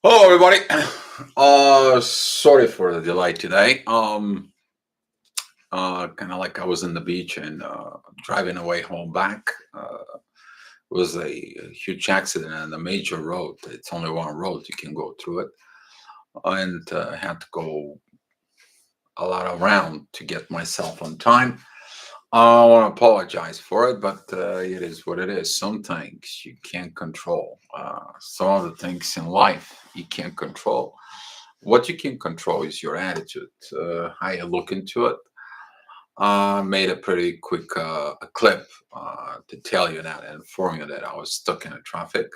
Hello, everybody. Sorry for the delay today. Kind of like I was in the beach and driving away home back. Was a huge accident on a major road. It's only one road you can go through it, and had to go a lot around to get myself on time. I want to apologize for it, but it is what it is. Some things you can't control. Some of the things in life you can't control. What you can control is your attitude, how you look into it. Made a pretty quick a clip to tell you that and inform you that I was stuck in a traffic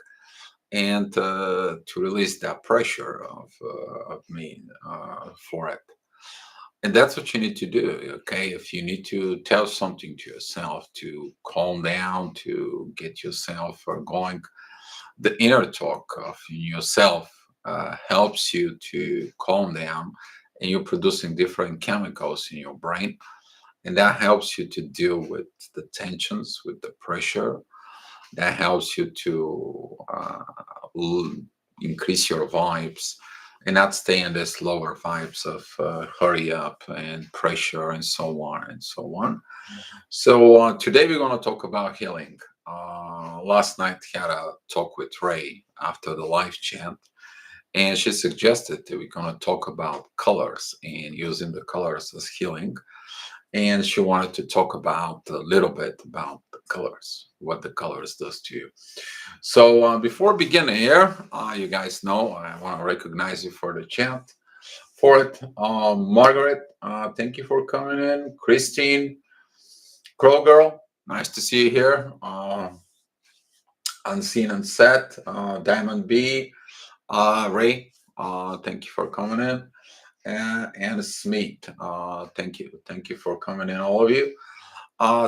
and to release that pressure of me for it. And that's what you need to do, okay? If you need to tell something to yourself to calm down, to get yourself going, the inner talk of yourself helps you to calm down, and you're producing different chemicals in your brain, and that helps you to deal with the tensions, with the pressure. That helps you to l- increase your vibes and not stay in this lower vibes of hurry up and pressure and so on and so on. So today we're going to talk about healing. Last night had a talk with Ray after the live chant, and she suggested that we're going to talk about colors and using the colors as healing. And she wanted to talk about a little bit about the colors, what the colors does to you. So before beginning here, you guys know I want to recognize you for the chat. For it, Margaret, thank you for coming in. Christine, Crow Girl, nice to see you here. Unseen and Set, Diamond B, Ray, thank you for coming in. And Smith, thank you for coming in, all of you.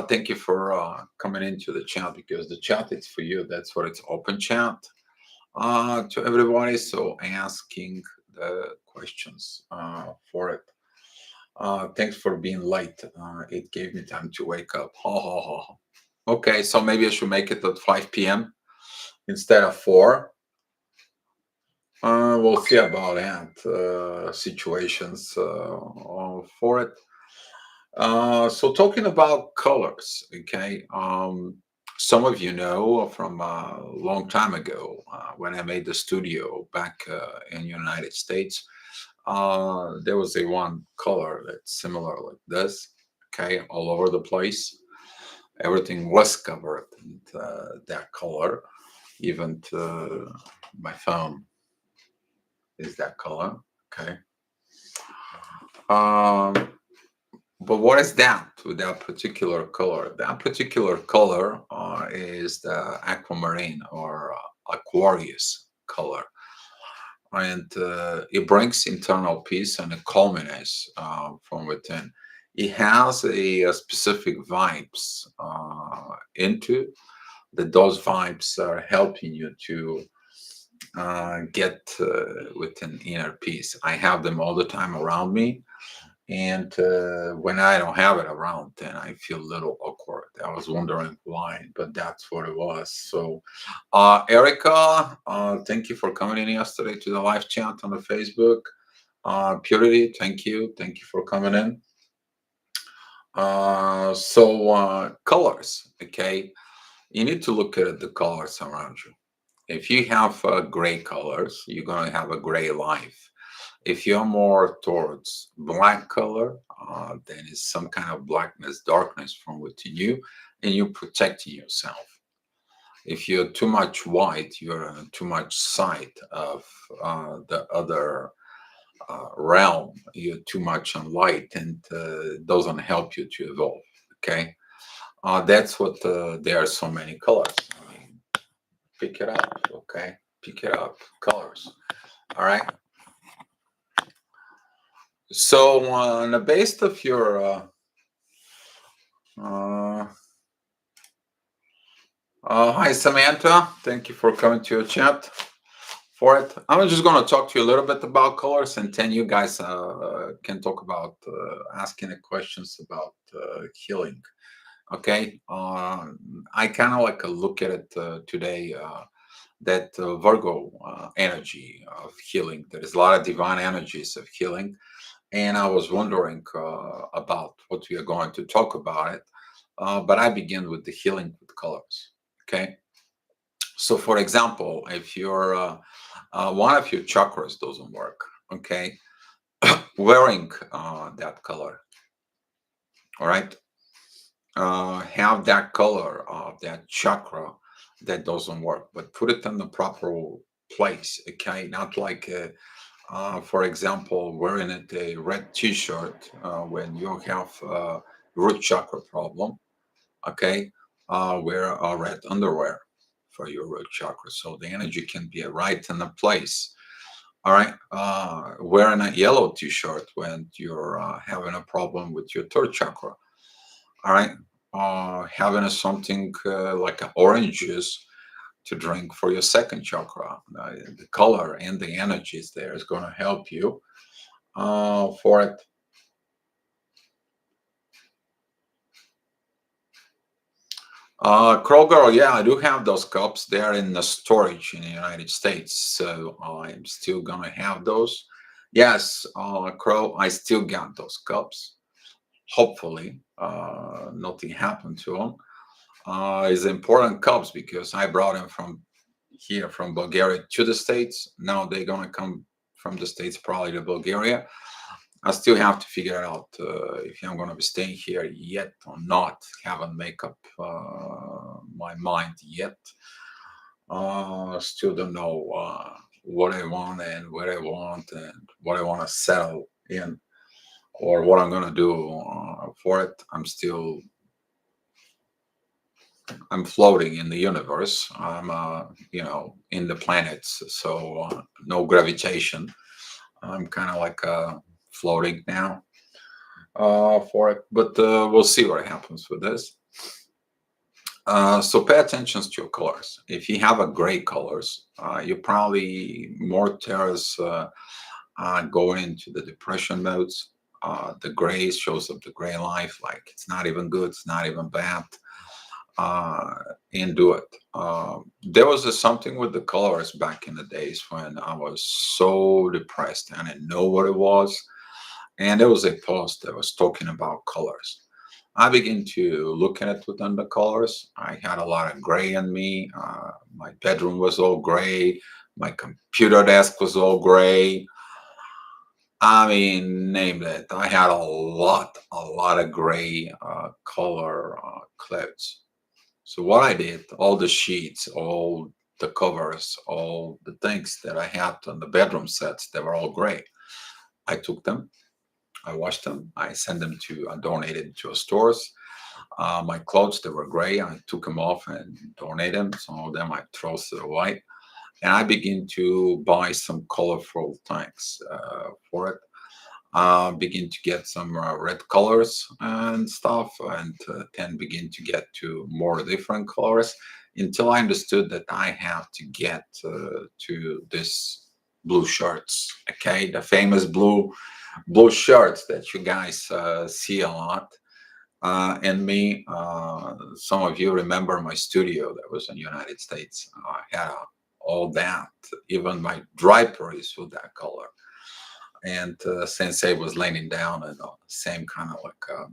Thank you for coming into the chat because the chat is for you. That's what it's open chat to everybody. So asking the questions for it. Thanks for being late. It gave me time to wake up. Ha ha ha. Okay, so maybe I should make it at 5 p.m. instead of 4. We'll see about that situations for it. So talking about colors, okay. Some of you know from a long time ago when I made the studio back in United States, there was a one color that's similar like this, okay, all over the place. Everything was covered in that color. Even my phone is that color, okay. Um, But what is that with that particular color? That particular color is the aquamarine or Aquarius color. And it brings internal peace and a calmness from within. It has a specific vibes into that those vibes are helping you to get within inner peace. I have them all the time around me, and when I don't have it around, then I feel a little awkward. I was wondering why, but that's what it was. So, Erica, thank you for coming in yesterday to the live chat on the Facebook. Purity, thank you. Thank you for coming in. Colors, okay? You need to look at the colors around you. If you have gray colors, you're going to have a gray life. If you're more towards black color, then it's some kind of blackness, darkness from within you, and you're protecting yourself. If you're too much white, you're on too much side of the other realm. You're too much on light, and doesn't help you to evolve. Okay, that's what there are so many colors. I mean, pick it up. Okay, pick it up. Colors. All right. So, on the base of your uh, hi Samantha, thank you for coming to your chat for it. I'm just going to talk to you a little bit about colors, and then you guys can talk about asking the questions about healing. Okay, I kind of like look at it today that Virgo energy of healing. There is a lot of divine energies of healing, and I was wondering about what we are going to talk about it. But I begin with the healing with colors. Okay, so for example, if your one of your chakras doesn't work, okay, wearing that color, all right, have that color of that chakra that doesn't work, but put it in the proper place. Okay, not like for example, wearing a red T-shirt when you have root chakra problem. Okay, wear a red underwear for your root chakra, so the energy can be right in the place. All right, wearing a yellow T-shirt when you're having a problem with your third chakra. All right, having a something like an orange juice to drink for your second chakra. The color and the energies there is going to help you for it. Kroger, yeah, I do have those cups. They're in the storage in the United States, so I'm still gonna have those. Yes, Crow, I still got those cups. Hopefully, nothing happened to them. It's important cups because I brought them from here, from Bulgaria to the States. Now they're gonna come from the States probably to Bulgaria. I still have to figure out if I'm going to be staying here yet or not. Haven't make up my mind yet. Still don't know what I want and where I want and what I want to settle in or what I'm going to do for it. I'm floating in the universe. I'm in the planets, so no gravitation. I'm kind of like floating now for it, but we'll see what happens with this. So pay attention to your colors. If you have a gray colors, you're probably more tears going into the depression modes. The gray shows up the gray life, like it's not even good, it's not even bad, uh, and do it. There was something with the colors back in the days when I was so depressed and I didn't know what it was. And there was a post that was talking about colors. I began to look at it within the colors. I had a lot of gray in me. My bedroom was all gray. My computer desk was all gray. I mean, name it. I had a lot of gray color clouds. So what I did, all the sheets, all the covers, all the things that I had on the bedroom sets, they were all gray. I took them, I washed them. I sent them to, I donated to stores. My clothes, they were gray. I took them off and donated them. Some of them I throw to the white. And I begin to buy some colorful things for it. Begin to get some red colors and stuff, and then begin to get to more different colors until I understood that I have to get to this blue shirts. Okay, the famous blue shirts that you guys see a lot. And me, some of you remember my studio that was in the United States. I had all that, even my draperies with that color. And Sensei was laying down and same kind of like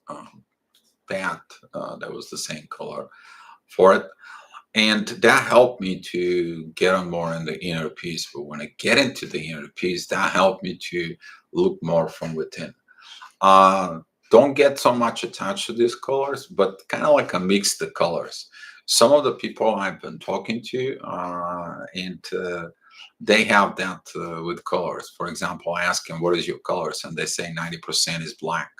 um, that. That was the same color for it. And that helped me to get on more in the inner peace. But when I get into the inner peace, that helped me to look more from within. Uh, don't get so much attached to these colors, but kind of like a mix the colors. Some of the people I've been talking to, and they have that with colors. For example, I ask them, "What is your colors?" And they say 90% is black.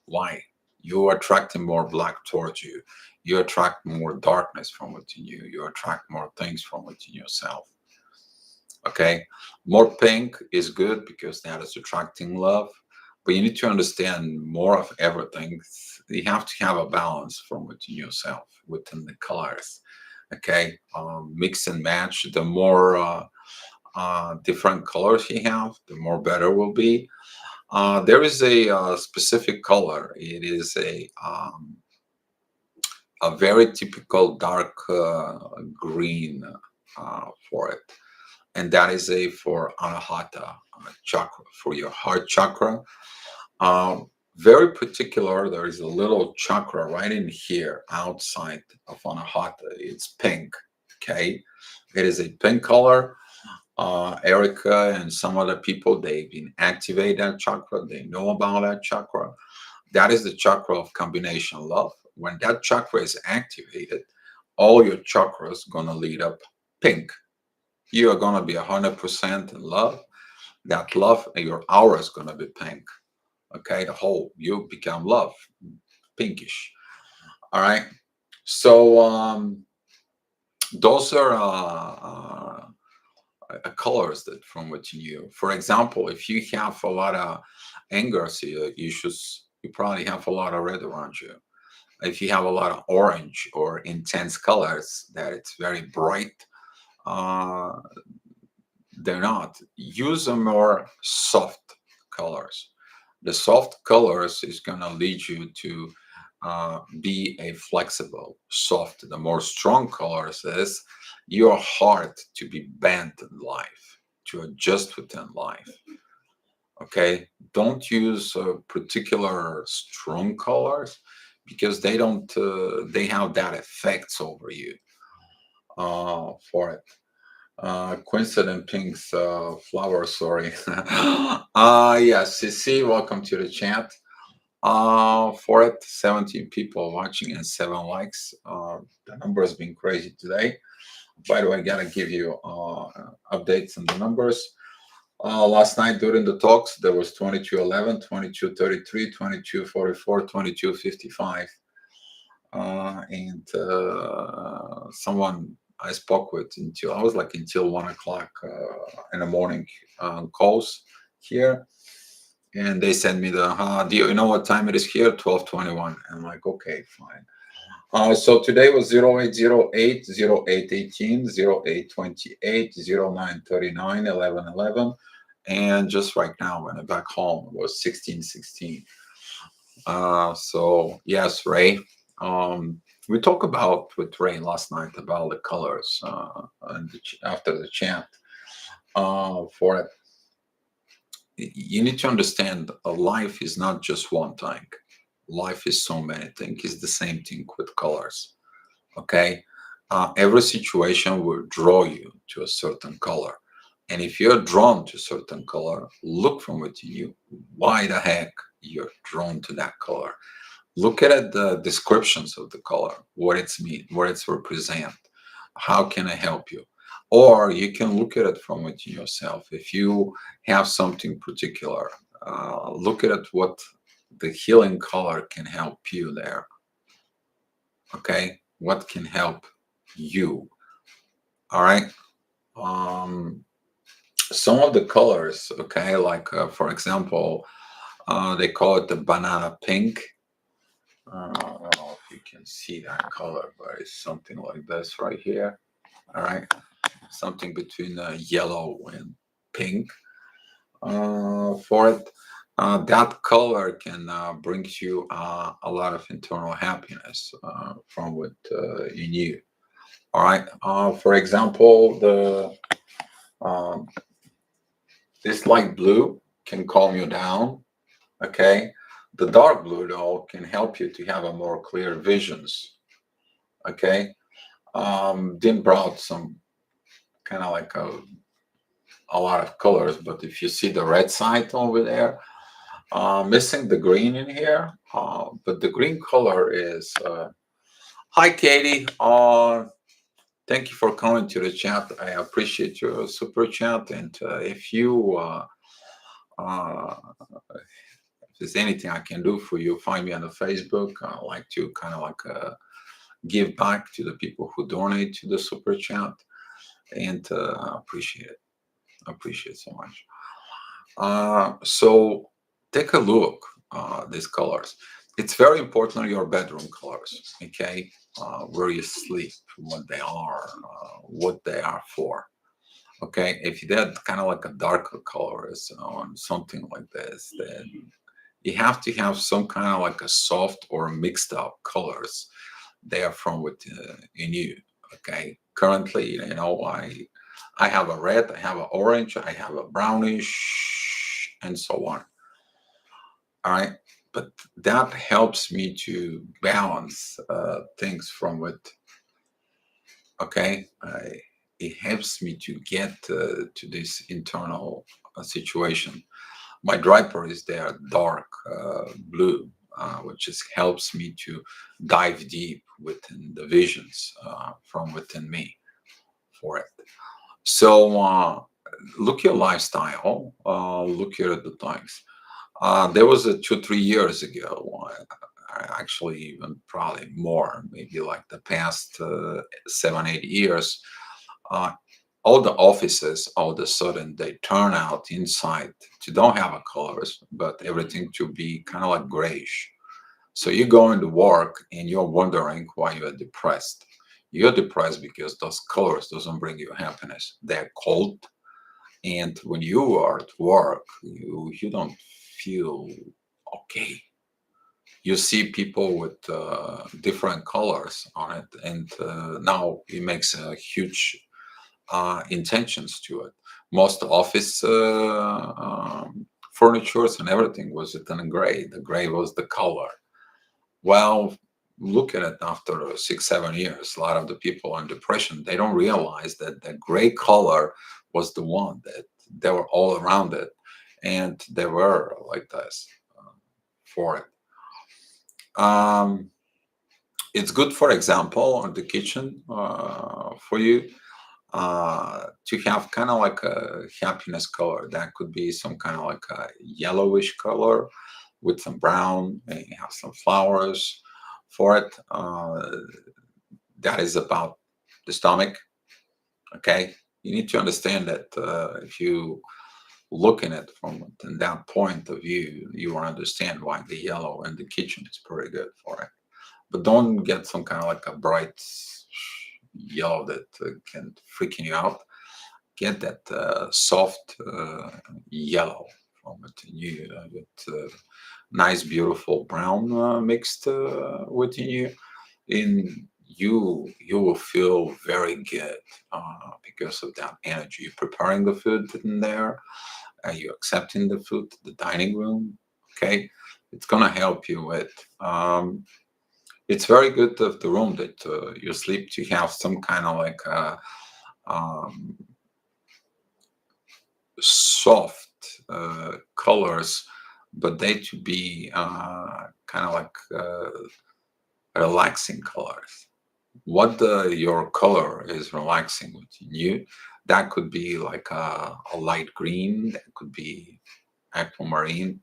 Why? You're attracting more black towards you. You attract more darkness from within you. You attract more things from within yourself. Okay, more pink is good because that is attracting love, but you need to understand more of everything. You have to have a balance from within yourself, within the colors. Okay, mix and match. The more different colors you have, the more better will be. There is a specific color. It is a very typical dark green for it, and that is a for anahata chakra, for your heart chakra. Very particular. There is a little chakra right in here outside of anahata. It's pink. Okay, it is a pink color. Erica and some other people, they've been activate that chakra. They know about that chakra. That is the chakra of combination love. When that chakra is activated, all your chakras gonna lead up pink. You are gonna be 100% in love. That love, your aura is gonna be pink. Okay, the whole you become love, pinkish. All right. So those are colors that from what you knew. For example, if you have a lot of anger issues, you probably have a lot of red around you. If you have a lot of orange or intense colors that it's very bright, uh, they're not. Use a more soft colors. The soft colors is going to lead you to be a flexible, soft. The more strong colors is your heart to be bent in life, to adjust within life. Okay, don't use particular strong colors because they don't. They have that effects over you for it. Coincident pinks flower. Sorry. Yes, CC. Welcome to the chat. For it, 17 people watching and 7 likes. The number has been crazy today. By the way, I gotta give you updates on the numbers. Last night during the talks, there was 2211, 2233, 2244, 2255. And someone I spoke with until I was like until 1 o'clock in the morning calls here, and they sent me the do you know what time it is here? 12:21. I'm like, okay, fine. So today was 0808, 0818, 0828, 0939, 1111. And just right now, when I'm back home, it was 1616. So, yes, Ray. We talked about with Ray last night about the colors and after the chant for it. You need to understand life is not just one thing. Life is so many things. It's the same thing with colors. Okay, every situation will draw you to a certain color, and if you're drawn to a certain color, look from within you. Why the heck you're drawn to that color? Look at the descriptions of the color, what it's mean, what it's represent. How can I help you? Or you can look at it from within yourself. If you have something particular, look at it what the healing color can help you there. Okay, what can help you? All right. Um, some of the colors, okay, like for example, they call it the banana pink. I don't know if you can see that color, but it's something like this right here. All right, something between yellow and pink. For it, that color can bring you a lot of internal happiness from what you knew. All right. For example, the um, this light blue can calm you down. Okay. The dark blue though can help you to have a more clear visions. Okay. Didn't brought some kind of like a lot of colors, but if you see the red side over there, missing the green in here, but the green color is. Hi, Katie. Thank you for coming to the chat. I appreciate your super chat. And if you, uh, if there's anything I can do for you, find me on the Facebook. I like to kind of like give back to the people who donate to the super chat, and I appreciate it. I appreciate it so much. So take a look these colors. It's very important your bedroom colors. Okay, where you sleep, what they are for. Okay, if you did kind of like a darker colors on something like this, then you have to have some kind of like a soft or mixed up colors they are from within you. Okay, currently, I have a red, I have an orange, I have a brownish, and so on. All right, but that helps me to balance things from it. Okay, it helps me to get to this internal situation. My draper is there dark blue, which just helps me to dive deep within the visions from within me for it. So look your lifestyle, look at the things. There was a 2 3 years ago, actually even probably more, maybe like the past 7 8 years. Uh, all the offices all of a sudden they turn out inside to don't have a colors, but everything to be kind of like grayish. So you go into work and you're wondering why you're depressed. You're depressed because those colors doesn't bring you happiness. They're cold, and when you are at work, you don't feel okay. You see people with different colors on it, and now it makes a huge intentions to it. Most office furnitures and everything was it in gray. The gray was the color. Well, look at it after 6 7 years. A lot of the people in depression, they don't realize that the gray color was the one that they were all around it, and they were like this for it. Um, it's good, for example, on the kitchen for you to have kind of like a happiness color. That could be some kind of like a yellowish color with some brown, and you have some flowers for it. That is about the stomach. Okay, you need to understand that if you look at it from that point of view, you will understand why the yellow in the kitchen is pretty good for it. But don't get some kind of like a bright yellow that can freaking you out. Get that soft yellow from it. You get nice, beautiful brown mixed within you, and you will feel very good because of that energy. You're preparing the food in there, you accepting the food, the dining room. Okay, it's gonna help you with. It's very good of the room that you sleep to have some kind of like um, soft colors, but they to be kind of like relaxing colors. What your color is relaxing within you, that could be like a light green, that could be aquamarine,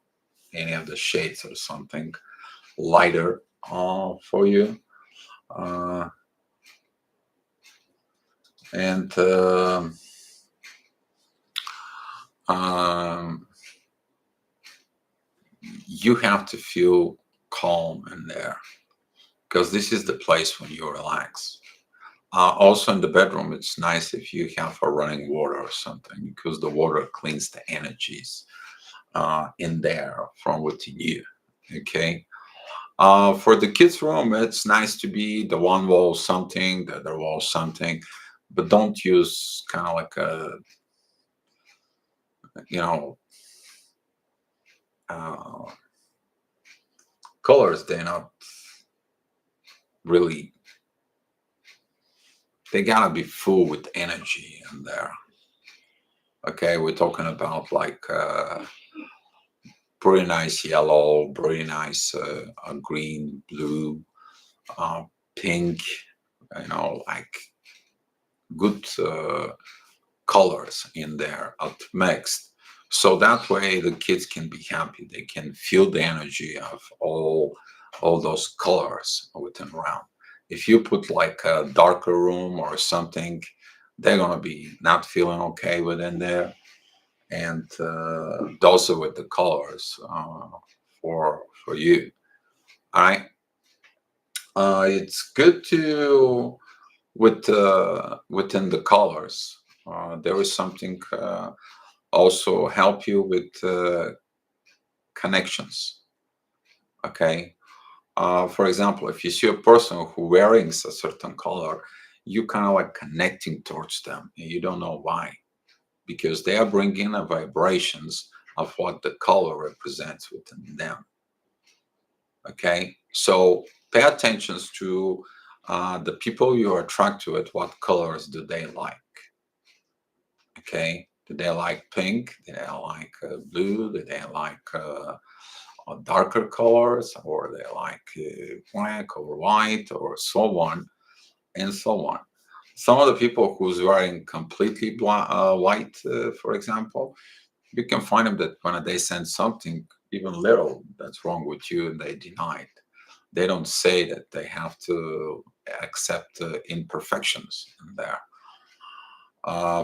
any of the shades or something lighter for you. Uh, and um, you have to feel calm in there because this is the place when you relax. Also in the bedroom, it's nice if you have a running water or something because the water cleans the energies in there from within you. Okay. For the kids' room, it's nice to be the one wall something, the other wall something, but don't use kind of like you know, uh, colors. They're not really. They gotta be full with energy in there. Okay, we're talking about like pretty nice yellow, pretty nice green, blue, uh, pink. Like good colors in there mixed. So that way the kids can be happy. They can feel the energy of all those colors within around. If you put like a darker room or something, they're gonna be not feeling okay within there. And those are with the colors for you. All right. It's good to within the colors. There is something also help you with connections. Okay. For example, if you see a person who wearing a certain color, you kind of like connecting towards them, and you don't know why, because they are bringing the vibrations of what the color represents within them. Okay, so pay attention to the people you are attracted to. It, what colors do they like? Okay, do they like pink? Do they like blue? Do they like darker colors, or they like black or white, or so on and so on? Some of the people who's wearing completely white, for example, you can find them that when they sense something even little that's wrong with you, they deny it. They don't say that they have to accept imperfections in there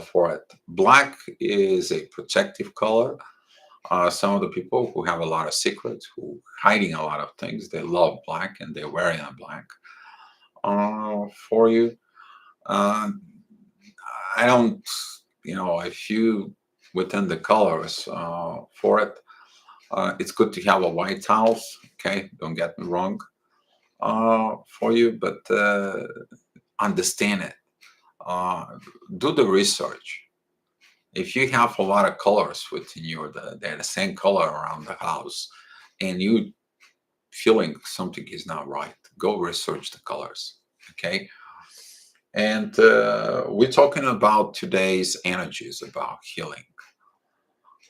for it. Black is a protective color. Some of the people who have a lot of secrets, who hiding a lot of things, they love black and they're wearing a black for you. Uh, I don't, if you within the colors for it, it's good to have a white house. Okay, don't get me wrong for you, but understand it. Uh, do the research. If you have a lot of colors within you, they're the same color around the house, and you feeling something is not right, go research the colors. Okay, and we're talking about today's energies about healing.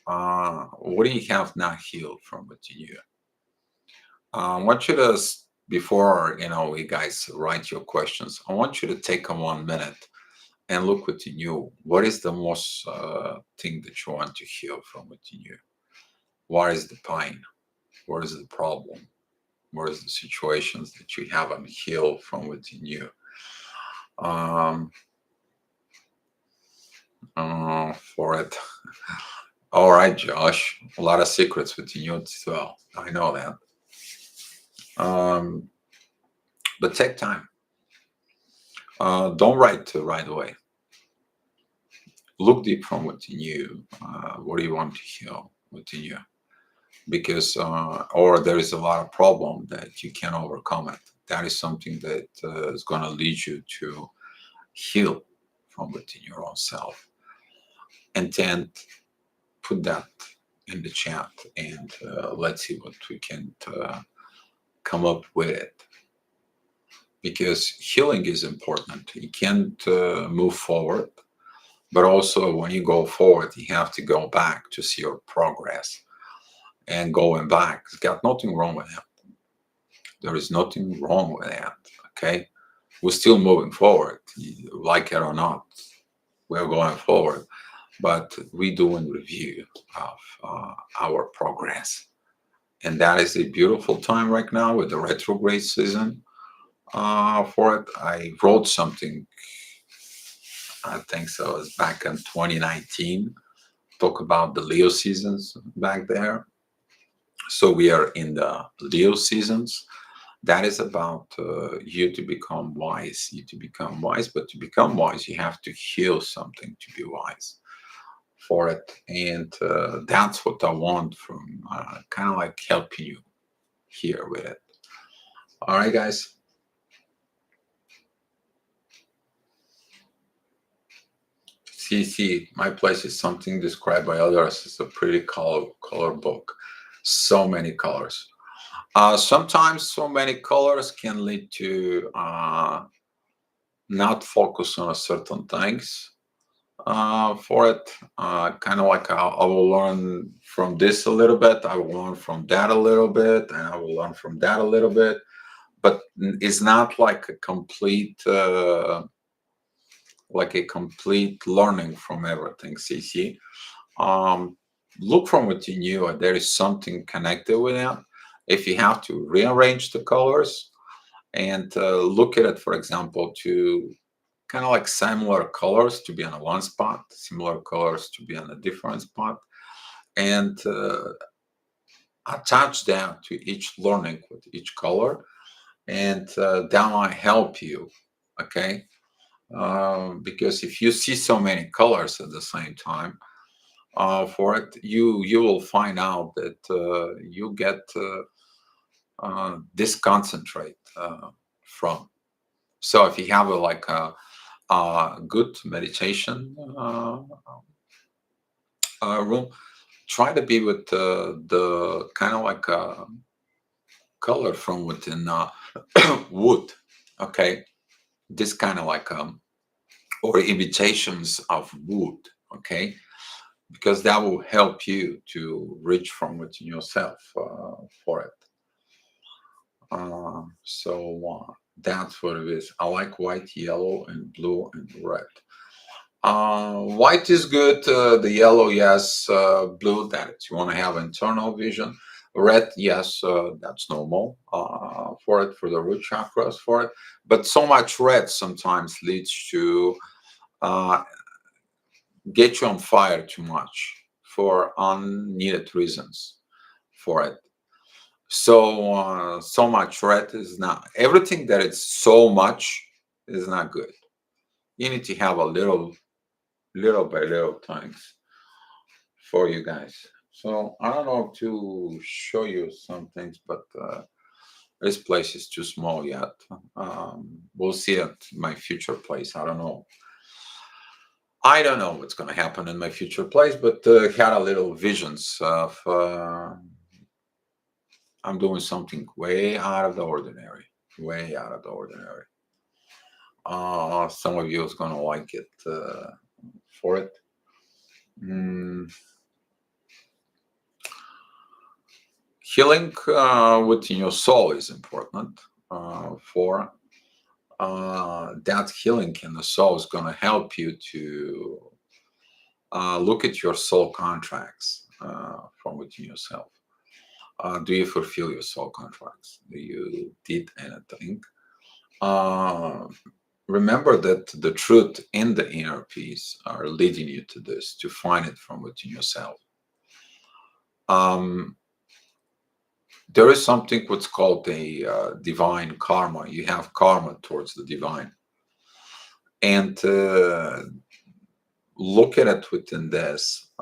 What do you have not healed from within you? I want you to, before you guys write your questions, I want you to take a 1 minute and look within you. What is the most thing that you want to heal from within you? What is the pain? What is the problem? What is the situations that you haven't healed from within you? Um, for it. All right, Josh. A lot of secrets within you as well. I know that. Um, but take time. Don't write right away. Look deep from within you. What do you want to heal within you? Because, or there is a lot of problem that you can overcome it. That is something that is going to lead you to heal from within your own self. And then put that in the chat, and let's see what we can come up with it. Because healing is important. You can't move forward, but also when you go forward, you have to go back to see your progress. And going back, it's got nothing wrong with that. There is nothing wrong with that. Okay, we're still moving forward, like it or not. We're going forward, but we do a review of our progress, and that is a beautiful time right now with the retrograde season. For it, I wrote something. I think so. It was back in 2019. Talk about the Leo seasons back there. So we are in the Leo seasons. That is about you to become wise. You to become wise, but to become wise, you have to heal something to be wise for it. And that's what I want from kind of like helping you here with it. All right, guys. See, my place is something described by others as a pretty color book. So many colors. Sometimes so many colors can lead to not focus on a certain things for it. Kind of like I will learn from this a little bit, I will learn from that a little bit, and I will learn from that a little bit. But it's not like a complete learning from everything, CC. Um, look from within you, and there is something connected with it. If you have to rearrange the colors and look at it, for example, to kind of like similar colors to be on a one spot, similar colors to be on a different spot, and attach them to each learning with each color, and that might help you. Okay, because if you see so many colors at the same time for it, you will find out that you get disconcentrate from. So if you have a good meditation room, try to be with the kind of like color from within wood. Okay, this kind of like or imitations of wood. Okay, because that will help you to reach from within yourself for it. So that's what it is. I like white, yellow, and blue and red. White is good. The yellow, yes. Blue, that you want to have internal vision. Red, yes, that's normal for it, for the root chakras for it. But so much red sometimes leads to uh, get you on fire too much for unneeded reasons for it. So much red is not everything that is so much is not good. You need to have a little by little things for you guys. So I don't know to show you some things, but this place is too small yet. We'll see at my future place. I don't know. I don't know what's going to happen in my future place, but had a little visions of I'm doing something way out of the ordinary, way out of the ordinary. Some of you is going to like it for it. Mm, healing within your soul is important for that healing in the soul is going to help you to look at your soul contracts from within yourself. Do you fulfill your soul contracts? Do you did anything? Uh, Remember that the truth and the inner peace are leading you to this, to find it from within yourself. Um, there is something what's called a divine karma. You have karma towards the divine. And look at it within this.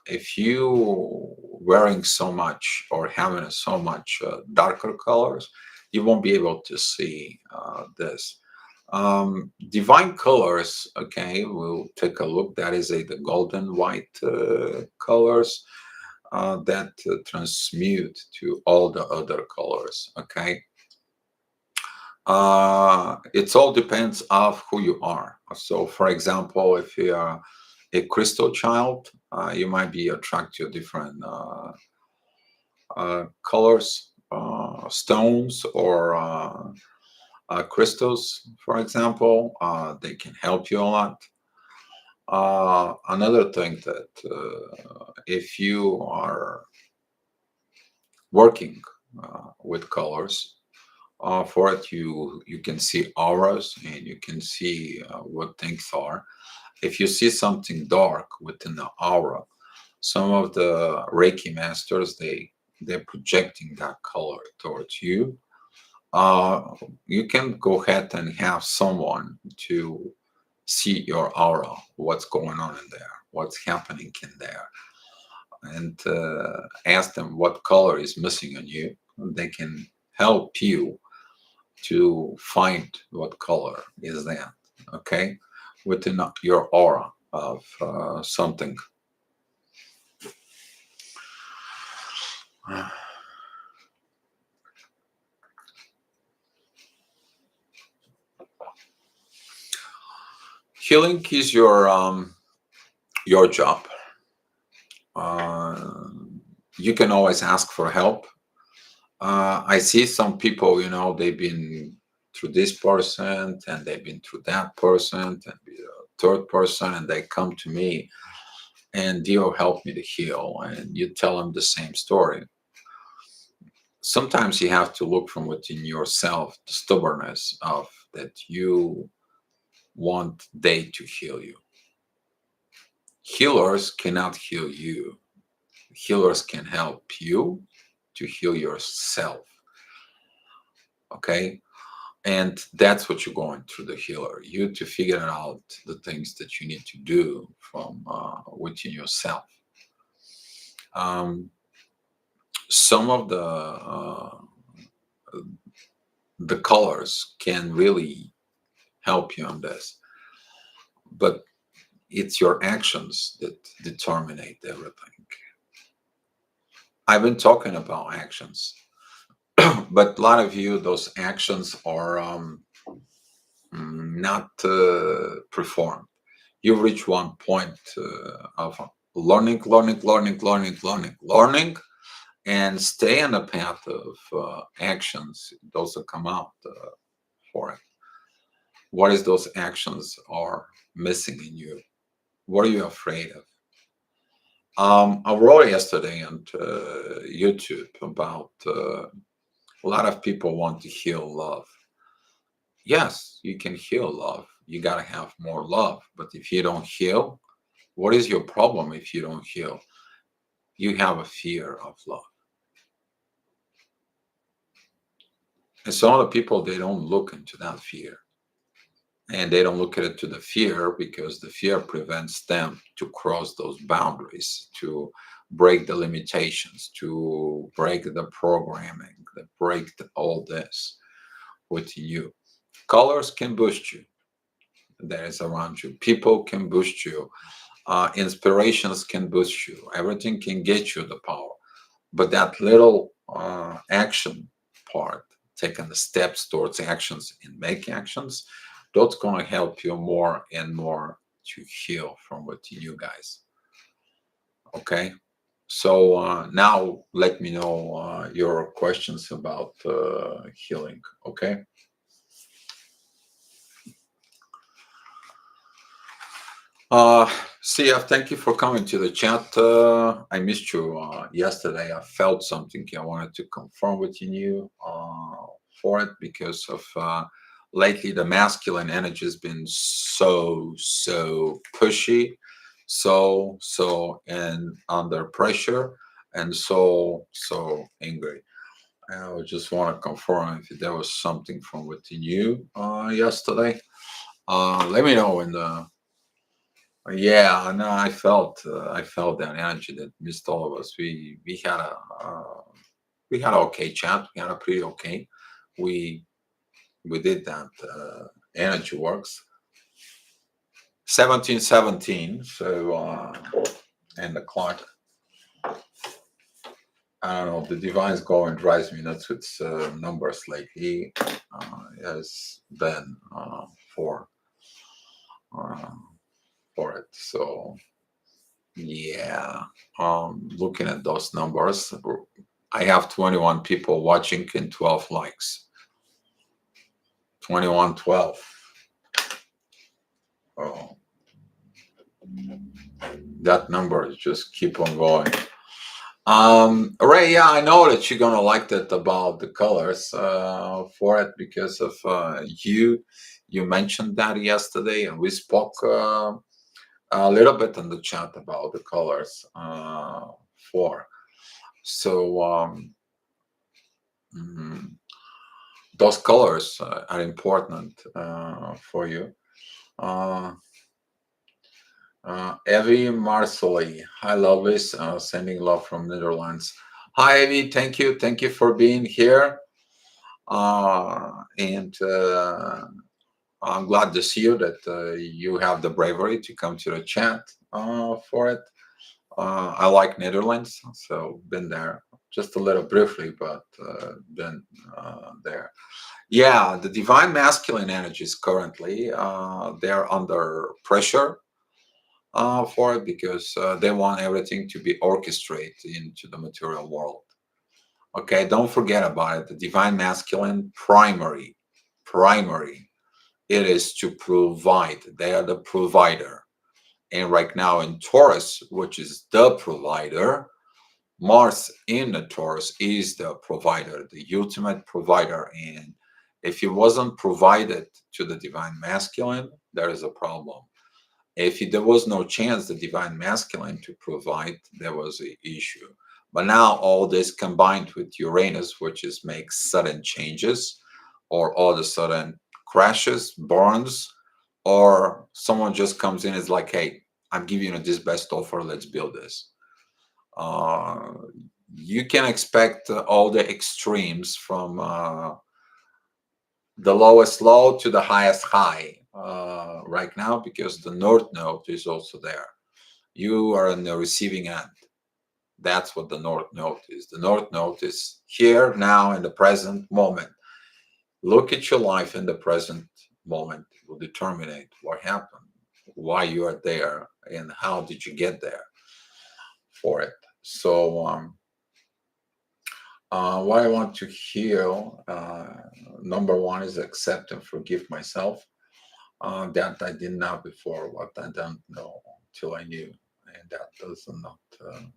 If you wearing so much or having so much darker colors, you won't be able to see this. Divine colors, okay, we'll take a look. That is the golden white colors that transmute to all the other colors, okay. It all depends of who you are. So for example, if you are a crystal child, you might be attracted to different colors, stones, or crystals, for example. They can help you a lot. Another thing that if you are working with colors, for it, you can see auras and you can see what things are. If you see something dark within the aura, some of the Reiki masters they're projecting that color towards you. Uh, you can go ahead and have someone to see your aura, what's going on in there, what's happening in there, and ask them what color is missing on you. They can help you to find what color is that, okay, within your aura of something. Healing is your job. Uh, you can always ask for help. I see some people, they've been through this person and they've been through that person and be a third person, and they come to me and you help me to heal, and you tell them the same story. Sometimes you have to look from within yourself, the stubbornness of that you want they to heal you. Healers cannot heal you. Healers can help you to heal yourself. Okay? And that's what you're going through the healer. You to figure out the things that you need to do from within yourself. Some of the the colors can really help you on this, but it's your actions that determine everything. I've been talking about actions, but a lot of you, those actions are not performed. You reach one point of learning, and stay on the path of actions. Those will come out for it. What is those actions are missing in you? What are you afraid of? I wrote yesterday on YouTube about a lot of people want to heal love. Yes, you can heal love. You got to have more love. But if you don't heal, what is your problem if you don't heal? You have a fear of love. And some of the people, they don't look into that fear. And they don't look at it to the fear because the fear prevents them to cross those boundaries, to break the limitations, to break the programming, to break all this within you. Colors can boost you. That is around you. People can boost you. Inspirations can boost you. Everything can get you the power. But that little action part, taking the steps towards actions and make actions, that's going to help you more and more to heal from within you guys. Okay. So now let me know your questions about healing. Okay. CF, thank you for coming to the chat. I missed you yesterday. I felt something I wanted to confirm with you for it because of lately the masculine energy has been so pushy, and under pressure, and so angry. I just want to confirm if there was something from within you yesterday. Let me know in the yeah, no, I felt that energy that missed all of us. We had a okay chat. We had a pretty okay. We we did that. Energy works. 1717. So and the clock. I don't know. The divine's going drives me nuts with numbers lately. It has been for uh, for it. So yeah, looking at those numbers, I have 21 people watching and 12 likes. 21, 12. Oh, that number just keep on going. Ray, yeah, I know that you're gonna like that about the colors for it because of you. You mentioned that yesterday, and we spoke a little bit in the chat about the colors for. So mm, those colors are important for you. Uh, Evie Marsoli, hi Lovis, sending love from Netherlands. Hi Evie, thank you for being here. And I'm glad to see you that you have the bravery to come to the chat for it. I like Netherlands, so been there just a little briefly, but been there. Yeah, the divine masculine energies currently they're under pressure for it because they want everything to be orchestrated into the material world. Okay, don't forget about it. The divine masculine primary, it is to provide. They are the provider. And right now in Taurus, which is the provider, Mars in the Taurus is the provider, the ultimate provider. And if it wasn't provided to the divine masculine, there is a problem. If there was no chance the divine masculine to provide, there was an issue. But now all this combined with Uranus, which is makes sudden changes, or all of a sudden crashes, burns, or someone just comes in and is like, "Hey, I'm giving you this best offer. Let's build this." Uh, You can expect all the extremes from the lowest low to the highest high right now, because the North Node is also there. You are in the receiving end. That's what the North Node is. The North Node is here, now, in the present moment. Look at your life in the present moment. It will determine what happened, why you are there, and how did you get there for it. So, what I want to heal, number one, is accept and forgive myself. That I didn't know before, what I don't know till I knew. And that does not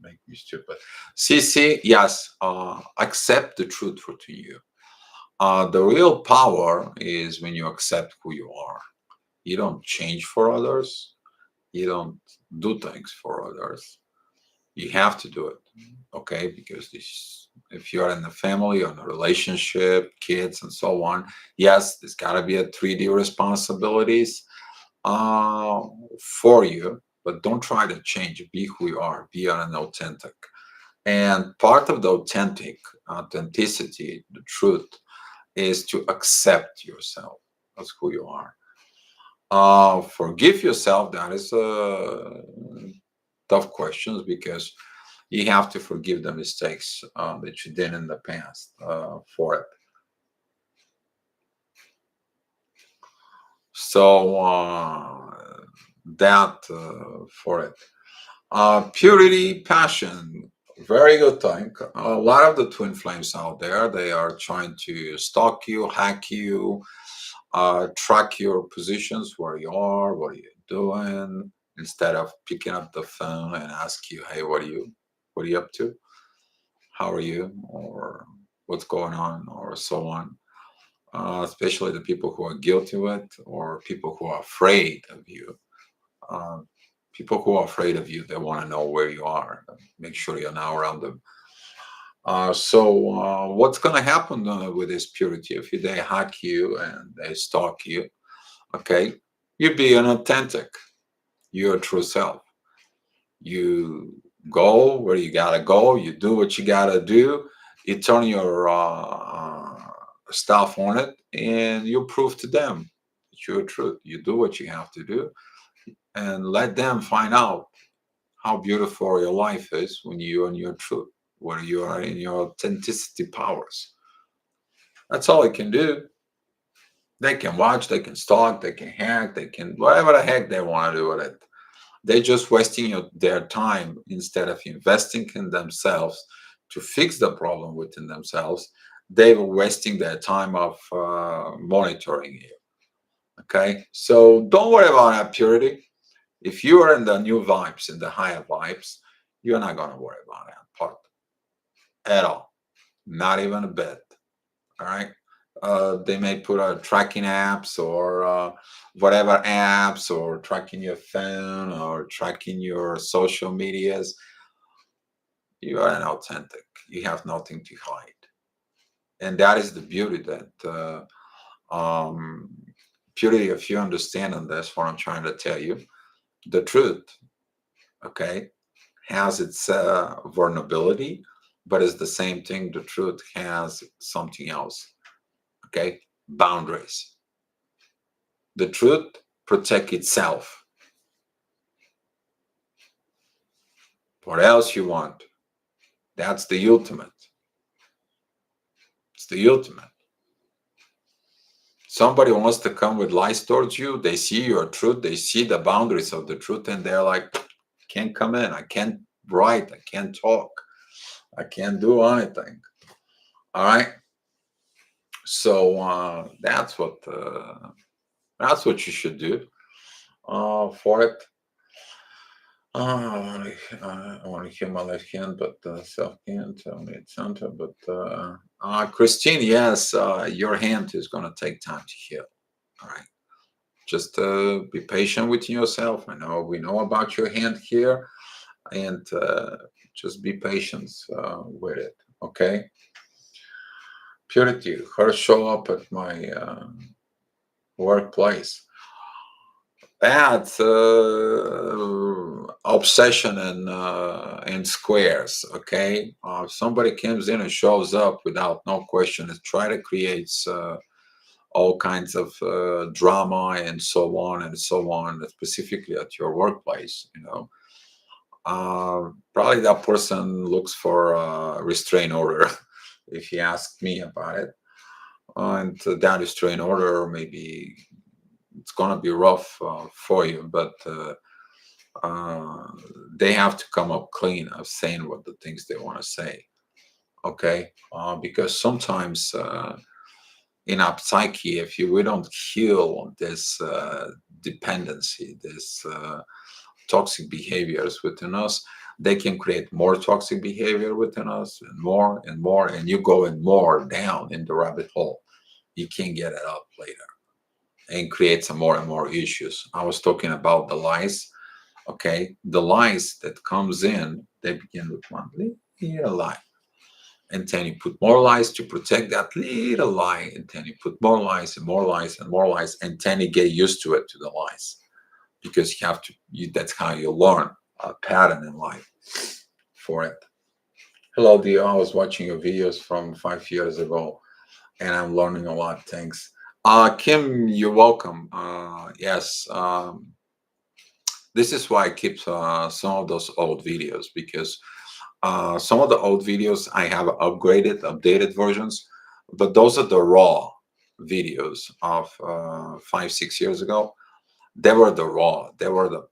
make me stupid. CC, yes, accept the truth for to you. The real power is when you accept who you are. You don't change for others. You don't do things for others. You have to do it, okay? Because this, if you're in a family or in a relationship, kids, and so on, yes, there's got to be a 3D responsibilities uh, for you, but don't try to change. Be who you are. Be an authentic. And part of the authenticity, the truth, is to accept yourself as who you are. Forgive yourself. That is a tough questions, because you have to forgive the mistakes that you did in the past for it. So that for it. Purity, passion, very good thing. A lot of the twin flames out there, they are trying to stalk you, hack you, track your positions, where you are, what are you doing, instead of picking up the phone and ask you, hey, what are you up to? How are you? Or what's going on? Or so on. Especially the people who are guilty with, or people who are afraid of you. Uh, People who are afraid of you, they want to know where you are. Make sure you're now around them. What's going to happen with this purity? If they hack you and they stalk you, okay, you be an authentic, your true self. You go where you gotta go. You do what you gotta do. You turn your stuff on it, and you prove to them it's your truth. You do what you have to do, and let them find out how beautiful your life is when you're in your truth, when you are in your authenticity powers. That's all I can do. They can watch, they can stalk, they can hack, they can whatever the heck they want to do with it. They're just wasting their time instead of investing in themselves to fix the problem within themselves. They were wasting their time of monitoring you. Okay, so don't worry about that purity. If you are in the new vibes, in the higher vibes, you're not going to worry about that part at all. Not even a bit. All right. They may put tracking apps or whatever apps, or tracking your phone, or tracking your social medias. You are an authentic. You have nothing to hide. And that is the beauty that um, purity, if you understand, and that's what I'm trying to tell you, the truth, okay, has its vulnerability, but it's the same thing. The truth has something else, okay, boundaries. The truth protect itself. What else you want? That's the ultimate. It's the ultimate. Somebody wants to come with lies towards you. They see your truth. They see the boundaries of the truth, and they're like, can't come in. I can't write. I can't talk. I can't do anything. All right. So that's what you should do for it. I want to hear my left hand, but self can't tell me it's center. But Christine, yes, your hand is going to take time to heal. All right. Just be patient with yourself. I know we know about your hand here, and just be patient with it. Okay. Purity, her show up at my workplace. That's obsession in squares. Okay, if somebody comes in and shows up without no question and try to create all kinds of drama and so on and so on, specifically at your workplace, probably that person looks for a restraint order. If you ask me about it, and that restraint order, maybe it's gonna be rough for you, but uh, they have to come up clean of saying what the things they want to say. Okay, because sometimes in our psyche, if we don't heal this dependency, this toxic behaviors within us, they can create more toxic behavior within us, and more, and you go in more down in the rabbit hole. You can't get it up later, and create some more and more issues. I was talking about the lies. Okay, the lies that comes in, they begin with one little lie, and then you put more lies to protect that little lie, and then you put more lies and more lies and more lies, and then you get used to it, to the lies, because you have to. That's how you learn a pattern in life for it. Hello, Dio. I was watching your videos from 5 years ago, and I'm learning a lot. Thanks. Kim, you're welcome. Yes. This is why I keep some of those old videos, because some of the old videos I have upgraded, updated versions, but those are the raw videos of 5, 6 years ago. They were the raw. They were the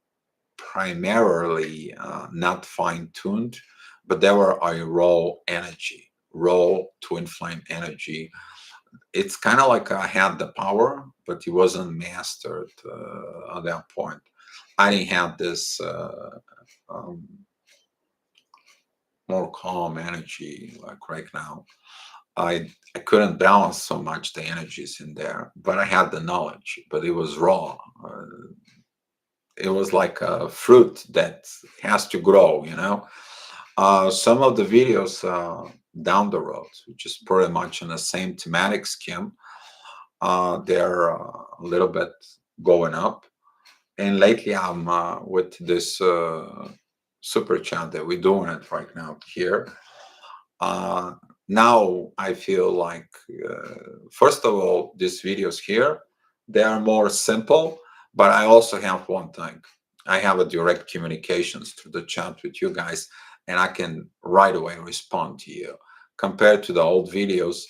primarily not fine tuned, but they were a raw energy, raw twin flame energy. It's kind of like I had the power, but it wasn't mastered at that point. I didn't have this um, more calm energy like right now. I couldn't balance so much the energies in there, but I had the knowledge. But it was raw. It was like a fruit that has to grow. Some of the videos down the road, which is pretty much in the same thematic scheme, they're a little bit going up. And lately, I'm with this super chat that we're doing it right now here. Uh, Now I feel like, first of all, these videos here, they are more simple, but I also have one thing. I have a direct communications through the chat with you guys, and I can right away respond to you. Compared to the old videos,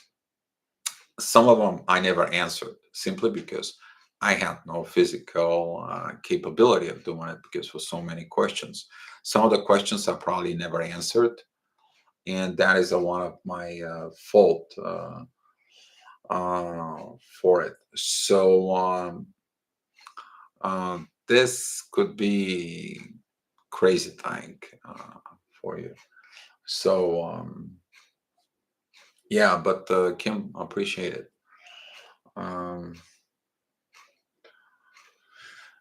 some of them I never answered simply because I had no physical capability of doing it, because for so many questions. Some of the questions I probably never answered, and that is a one of my fault for it. So this could be crazy thing for you. So yeah, but Kim, appreciate it. Um,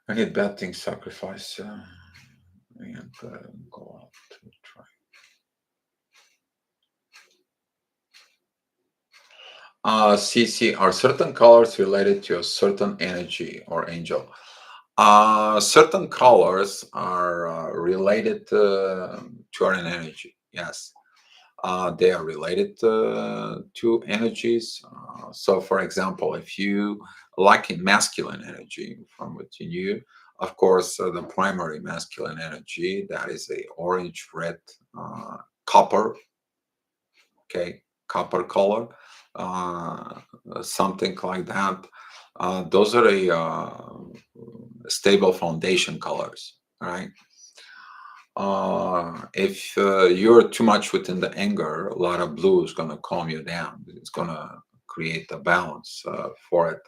I need bad things sacrifice and go out to try. CC, are certain colors related to a certain energy or angel? Certain colors are related to an energy. Yes, they are related to energies. So, for example, if you like in masculine energy from within you, of course, the primary masculine energy, that is a orange, red, copper. Okay, copper color, uh, something like that. Those are a stable foundation colors, right? If you're too much within the anger, a lot of blue is going to calm you down. It's going to create a balance for it.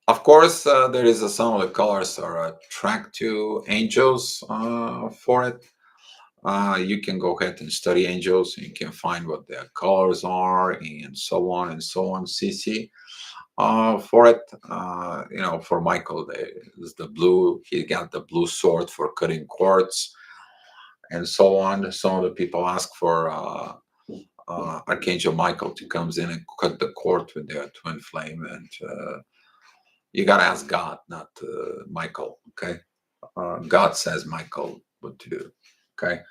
Of course, there is some of the colors are attract to angels for it. You can go ahead and study angels, and you can find what their colors are and so on and so on. CC for it, for Michael, there's the blue. He got the blue sword for cutting quartz and so on. Some of the people ask for Archangel Michael to comes in and cut the cord with their twin flame, and you gotta ask God, not Michael. Okay. God says, Michael, what to do. Okay,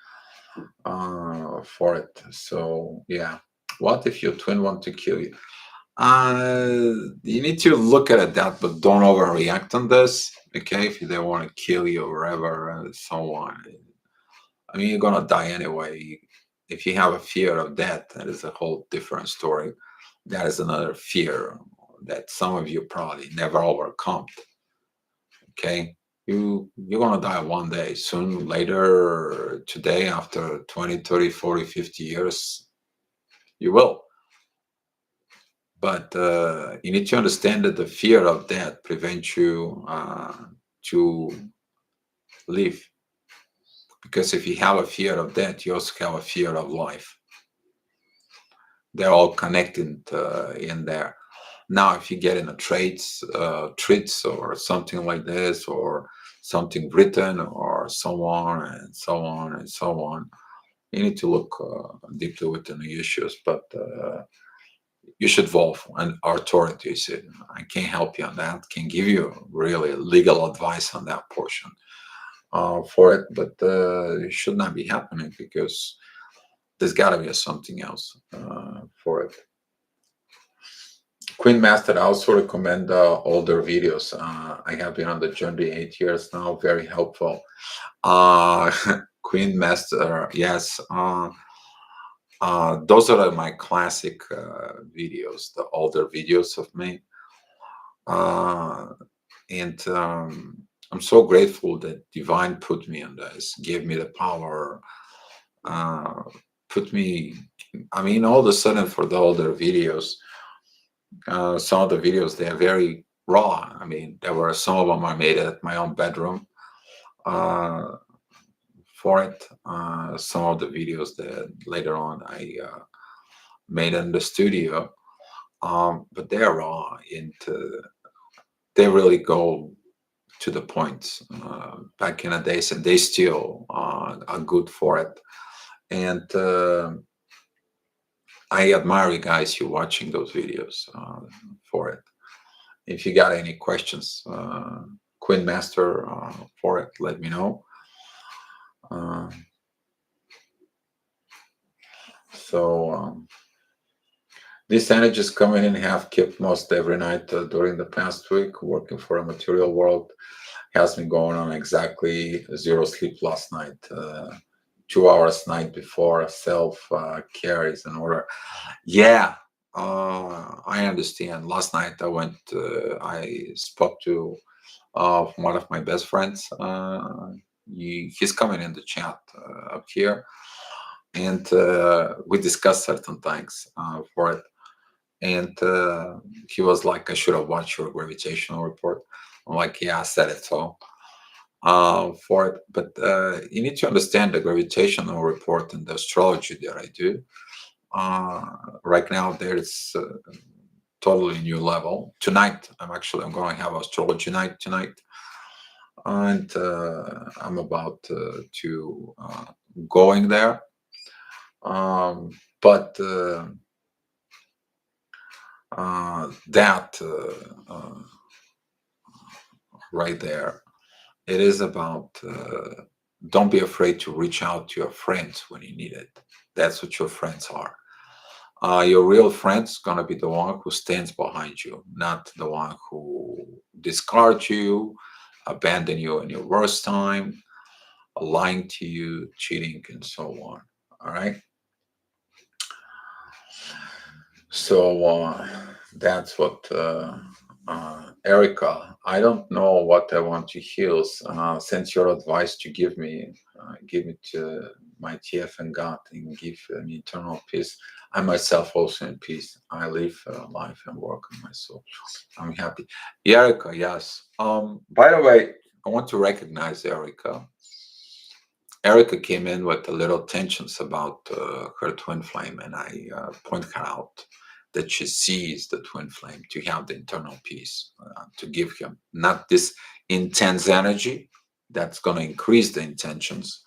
for it. So yeah, what if your twin want to kill you? You need to look at it that, but don't overreact on this. Okay, if they want to kill you or whatever, and so on. I mean, you're gonna die anyway. If you have a fear of death, that is a whole different story. That is another fear that some of you probably never overcome. Okay, you're gonna die one day, soon, later, today, after 20, 30, 40, 50 years, you will. But you need to understand that the fear of death prevents you to live. Because if you have a fear of death, you also have a fear of life. They're all connected in there. Now, if you get in a treats or something like this, or something written, or so on and so on and so on, you need to look deeply within the issues. But you should involve an authorities. I can't help you on that. Can give you really legal advice on that portion for it, but it should not be happening because there's got to be something else for it. Queen Master, I also recommend all their videos. I have been on the journey 8 years now, very helpful. Uh, Queen Master, yes. Those are my classic videos, the older videos of me. Uh, and I'm so grateful that Divine put me on this, gave me the power, uh, put me, I mean, all of a sudden for the older videos, some of the videos, they are very raw. I mean, there were some of them I made at my own bedroom uh, for it. Some of the videos that later on I made in the studio, but they are raw and they really go to the point. Back in the days, and they still are good for it. And I admire you guys who watching those videos for it. If you got any questions, Queen Master, for it, let me know. Uh, so these energies coming in have kept most every night during the past week. Working for a material world has been going on exactly zero sleep last night. 2 hours night before self care is in order. Yeah, I understand. Last night I spoke to one of my best friends. He's coming in the chat up here, and we discussed certain things for it. And he was like, "I should have watched your gravitational report." I'm like, "Yeah, I said it so." For it, but you need to understand the gravitational report and the astrology that I do. Right now, there's totally new level. Tonight, I'm going to have astrology night tonight, and I'm about to going there. But that right there, it is about don't be afraid to reach out to your friends when you need it. That's what your friends are. Your real friend's gonna be the one who stands behind you, not the one who discards you, abandon you in your worst time, lying to you, cheating, and so on. All right. So that's what Erica. I don't know what I want to heal. Since your advice to give me to my TF and God, and give me eternal peace. I myself also in peace. I live life and work on my soul. I'm happy. Erica, yes. By the way, I want to recognize Erica. Erica came in with a little tensions about her twin flame, and I point her out that she sees the twin flame to have the internal peace, to give him not this intense energy that's going to increase the intentions.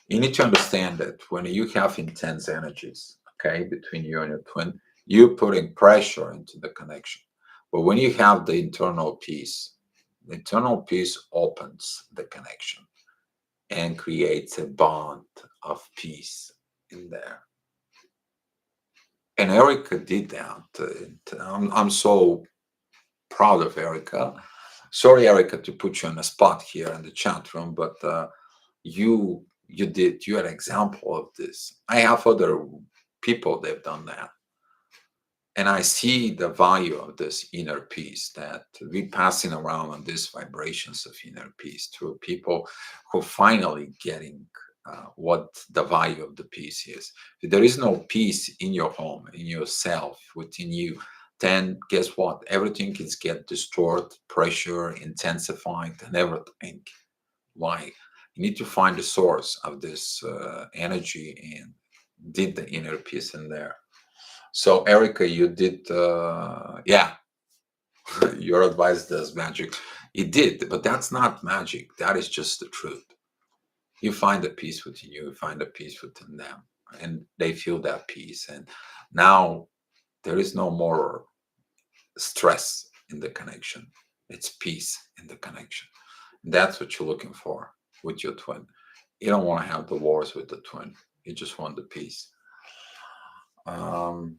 You need to understand that when you have intense energies, okay, between you and your twin, you're putting pressure into the connection. But when you have the internal peace, Internal peace opens the connection and creates a bond of peace in there. And Erica did that. I'm so proud of Erica. Sorry, Erica, to put you on the spot here in the chat room, but you're an example of this. I have other people they've done that, and I see the value of this inner peace that we passing around on these vibrations of inner peace to people who finally getting what the value of the peace is. If there is no peace in your home, in yourself, within you, then guess what? Everything can get distorted, pressure intensified, and everything. Why? You need to find the source of this energy and did the inner peace in there. So, Erica, you did, yeah, your advice does magic. It did, but that's not magic. That is just the truth. You find the peace within you, you find the peace within them, and they feel that peace. And now there is no more stress in the connection. It's peace in the connection. That's what you're looking for with your twin. You don't want to have the wars with the twin. You just want the peace. Um,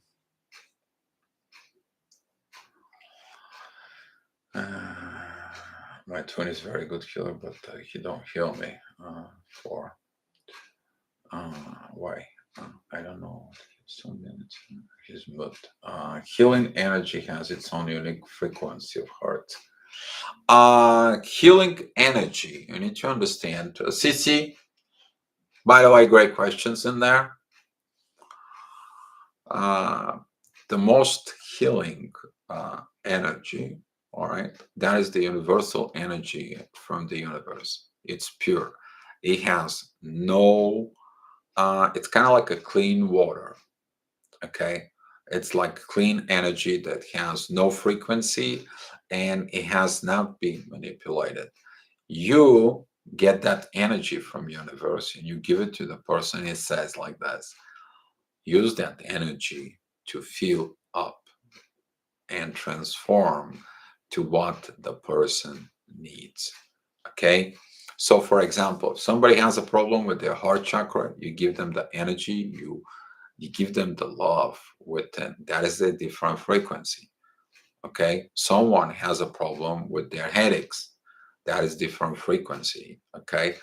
my twin is very good healer, but he don't heal me for why? I don't know. Some minutes. He's moved. Healing energy has its own unique frequency of heart. Healing energy. You need to understand. Cici, by the way, great questions in there. The most healing energy, all right, that is the universal energy from the universe. It's pure. It has no, it's kind of like a clean water, okay? It's like clean energy that has no frequency and it has not been manipulated. You get that energy from universe and you give it to the person. It says like this: use that energy to fill up and transform to what the person needs. Okay. So, for example, if somebody has a problem with their heart chakra, you give them the energy, you give them the love within. That is a different frequency. Okay. Someone has a problem with their headaches. That is different frequency. Okay.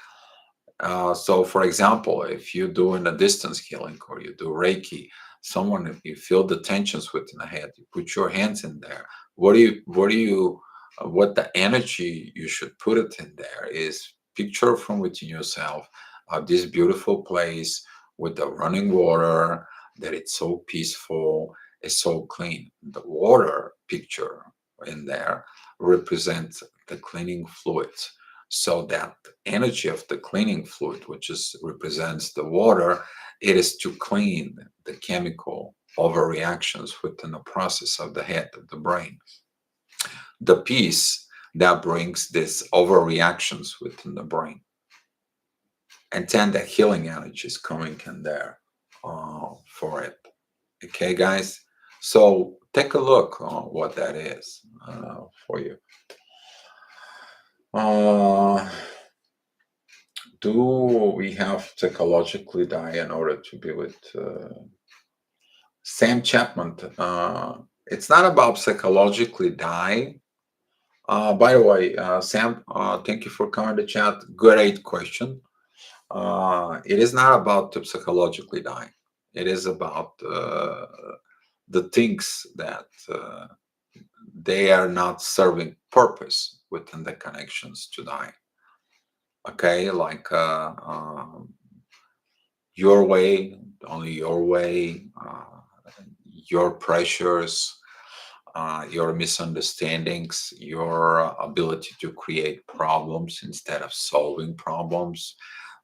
So, for example, if you're doing a distance healing or you do Reiki, someone, if you feel the tensions within the head, you put your hands in there. What the energy you should put it in there is picture from within yourself of this beautiful place with the running water, that it's so peaceful, it's so clean. The water picture in there represents the cleaning fluids, so that energy of the cleaning fluid, which is represents the water, it is to clean the chemical overreactions within the process of the head, of the brain. The peace that brings this overreactions within the brain, and then the healing energy is coming in there for it. Okay, guys. So take a look on what that is for you. Do we have psychologically die in order to be with Sam Chapman? It's not about psychologically die. By the way, Sam, thank you for coming to chat. Great question. It is not about to psychologically die. It is about the things that they are not serving purpose within the connections to die. Okay, like your way, only your way, your pressures, your misunderstandings, your ability to create problems instead of solving problems.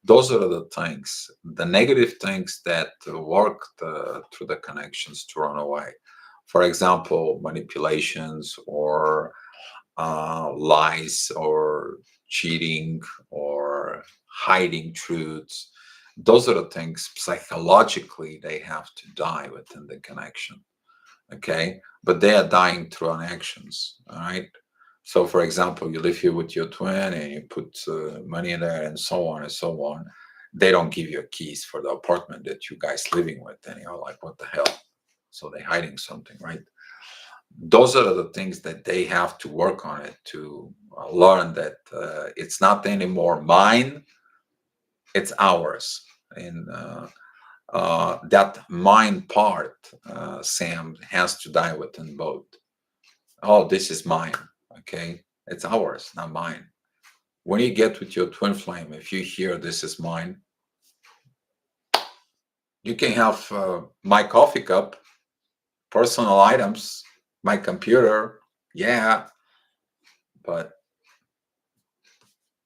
Those are the things, the negative things that work through the connections to run away. For example, manipulations or lies or cheating or hiding truths. Those are the things psychologically they have to die within the connection. Okay, but they are dying through actions. All right, So, for example, you live here with your twin and you put money in there and so on and so on. They don't give you keys for the apartment that you guys living with, and you're like, what the hell? So they're hiding something, right? Those are the things that they have to work on it to learn that it's not anymore mine, it's ours. And that mine part, Sam, has to die within both. Oh, this is mine. Okay. It's ours, not mine. When you get with your twin flame, if you hear this is mine, you can have my coffee cup, personal items, my computer. Yeah. But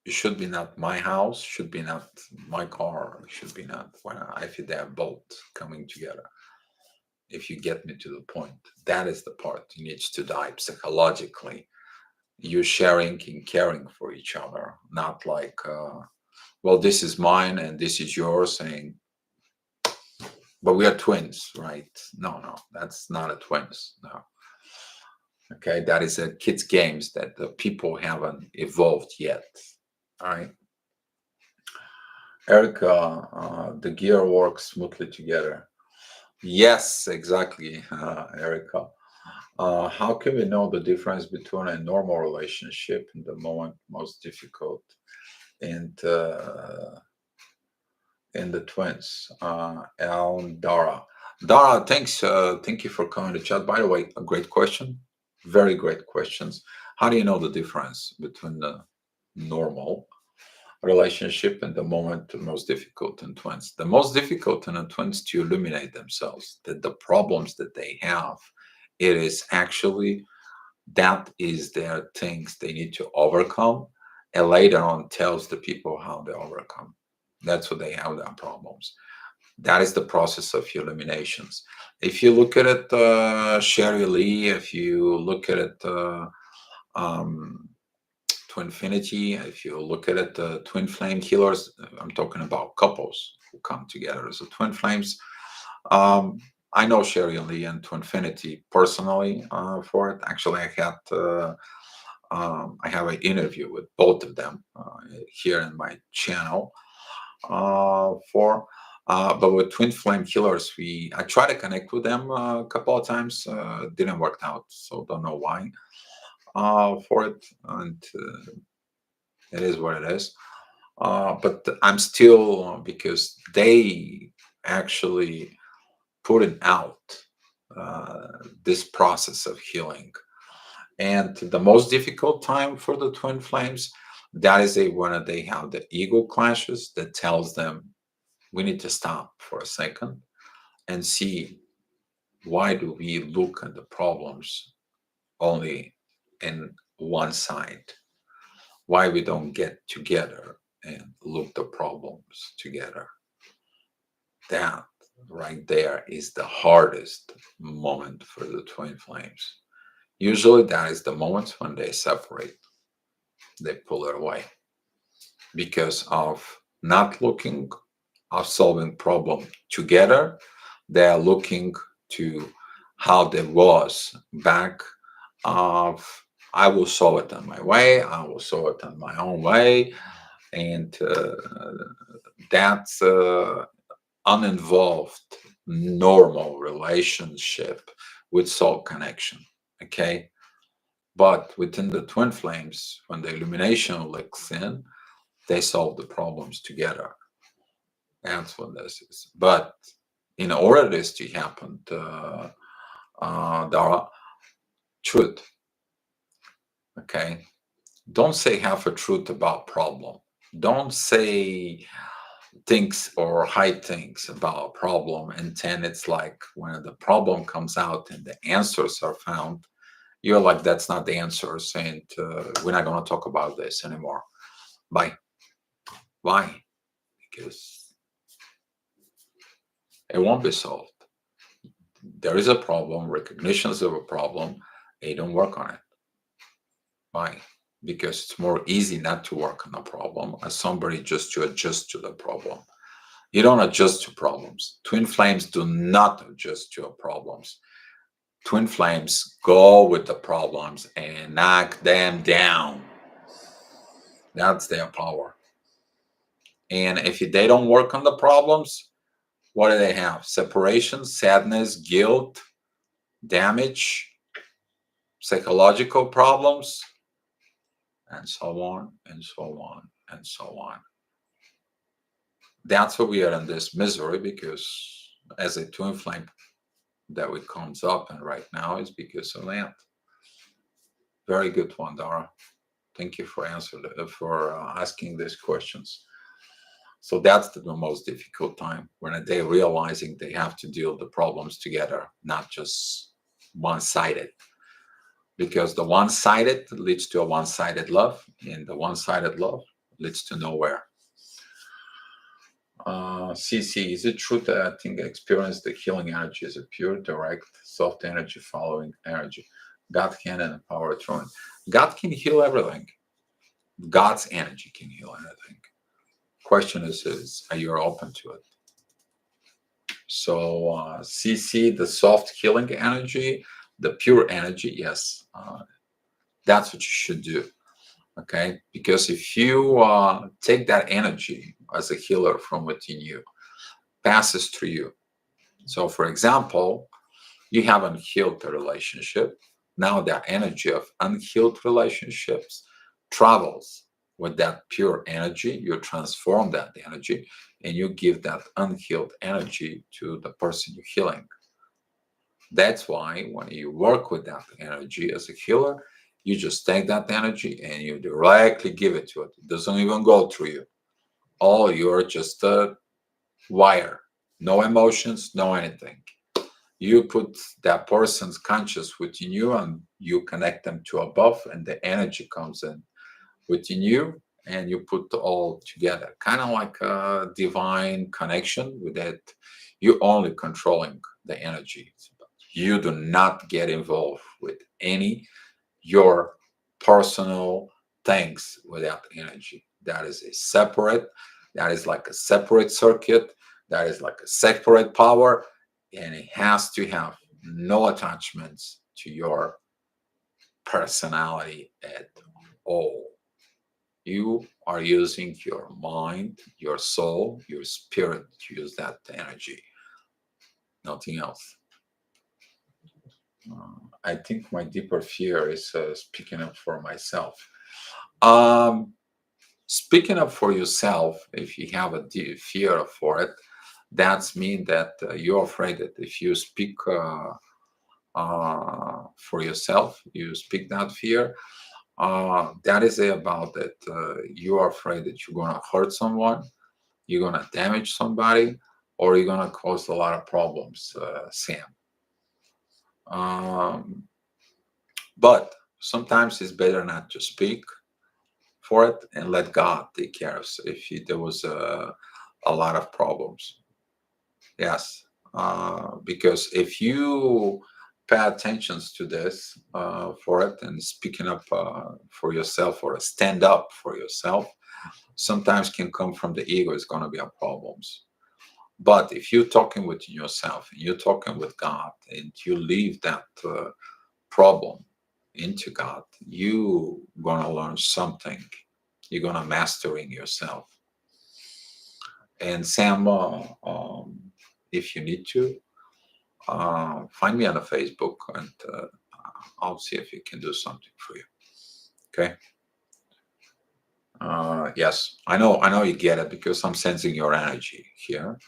it should be not my house, should be not my car, should be not when I feel they are both coming together. If you get me to the point, that is the part you need to die psychologically. You sharing and caring for each other, not like, well, this is mine and this is yours, saying, but we are twins, right? No, no, that's not a twins. No. Okay, that is a kids' games that the people haven't evolved yet. All right. Erica, the gear works smoothly together. Yes, exactly, Erica. How can we know the difference between a normal relationship and the moment most difficult and in the twins? And Dara. Dara, thanks. Thank you for coming to chat. By the way, a great question. Very great questions. How do you know the difference between the normal relationship and the moment the most difficult in twins? The most difficult in the twins to illuminate themselves, that the problems that they have, it is actually that is their things they need to overcome, and later on tells the people how they overcome. That's what they have their problems. That is the process of eliminations. If you look at it, Sherry Lee, if you look at it, um, Twinfinity, if you look at it, twin flame healers, I'm talking about couples who come together as a twin flames. Um, I know Sherry Lee and Twinfinity personally for it. Actually, I have an interview with both of them here in my channel for. But with Twin Flame Killers, I tried to connect with them a couple of times. Didn't work out, so don't know why for it, and it is what it is. But I'm still because they actually put it out this process of healing. And the most difficult time for the twin flames, that is when they have the ego clashes that tells them we need to stop for a second and see why do we look at the problems only in one side, why we don't get together and look the problems together. That right there is the hardest moment for the twin flames. Usually that is the moment when they separate, they pull it away because of not looking of solving problem together. They are looking to how there was back of I will solve it on my way, I will solve it on my own way, and that's uninvolved normal relationship with soul connection. Okay, but within the twin flames, when the illumination licks in, they solve the problems together. That's what this is. But in order this to happen, Dara, truth. Okay, don't say half a truth about problem. Don't say things or hide things about a problem, and then it's like when the problem comes out and the answers are found, you're like, that's not the answers, and we're not going to talk about this anymore. Bye. Why? Because it won't be solved. There is a problem, recognitions of a problem, they don't work on it. Why? Because it's more easy not to work on a problem as somebody just to adjust to the problem. You don't adjust to problems. Twin flames do not adjust to problems. Twin flames go with the problems and knock them down. That's their power. And if they don't work on the problems, what do they have? Separation, sadness, guilt, damage, psychological problems, and so on and so on and so on. That's why we are in this misery, because as a twin flame that it comes up and right now is because of that. Very good one, Dara. Thank you for asking these questions. So that's the most difficult time, when they're realizing they have to deal with the problems together, not just one-sided. Because the one-sided leads to a one-sided love, and the one-sided love leads to nowhere. CC, is it true that I think experience the healing energy is a pure, direct, soft energy following energy? God can empower throne. God can heal everything. God's energy can heal anything. Question is are you open to it? So CC, the soft healing energy, the pure energy, yes, that's what you should do. Okay, because if you take that energy as a healer from within you, passes through you. So, for example, you haven't healed the relationship. Now that energy of unhealed relationships travels with that pure energy. You transform that energy and you give that unhealed energy to the person you're healing. That's why when you work with that energy as a healer, you just take that energy and you directly give it to it. It doesn't even go through you. All you're just a wire, no emotions, no anything. You put that person's conscious within you and you connect them to above, and the energy comes in within you and you put all together, kind of like a divine connection with that. You only controlling the energy. You do not get involved with any your personal things with that energy. That is a separate, that is like a separate circuit, that is like a separate power, and it has to have no attachments to your personality at all. You are using your mind, your soul, your spirit to use that energy, nothing else. I think my deeper fear is speaking up for myself. Um, Speaking up for yourself, if you have a fear for it, that's mean that you're afraid that if you speak for yourself, you speak that fear. That is about that you are afraid that you're gonna hurt someone, you're gonna damage somebody, or you're gonna cause a lot of problems, Sam. Um, but sometimes it's better not to speak for it and let God take care of if there was a lot of problems. Yes, because if you pay attention to this for it and speaking up for yourself or stand up for yourself, sometimes can come from the ego. It's going to be a problems. But if you're talking with yourself and you're talking with God and you leave that problem into God, you gonna learn something. You're gonna mastering yourself. And Sam, if you need to, find me on the Facebook, and I'll see if we can do something for you. Okay. Yes, I know. I know you get it because I'm sensing your energy here,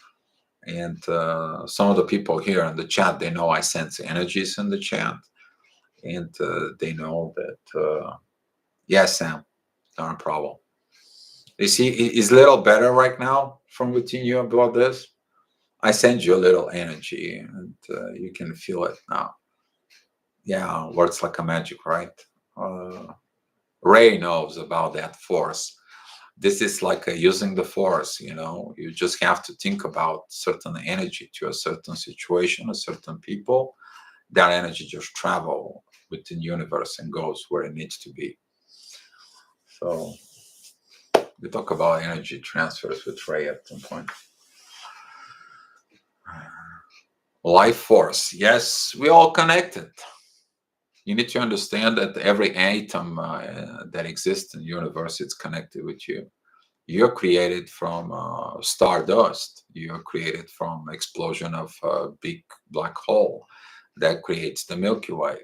and some of the people here in the chat, they know I sense energies in the chat, and they know that. Yes, Sam, not a problem. You see, it's a little better right now from within you about this. I send you a little energy, and you can feel it now. Yeah, works like a magic, right? Ray knows about that force. This is like using the force. You just have to think about certain energy to a certain situation, a certain people. That energy just travel within the universe and goes where it needs to be. So we talk about energy transfers with Ray at some point. Life force. Yes, we all connected. You need to understand that every atom that exists in the universe is connected with you. You're created from stardust. You're created from explosion of a big black hole that creates the Milky Way.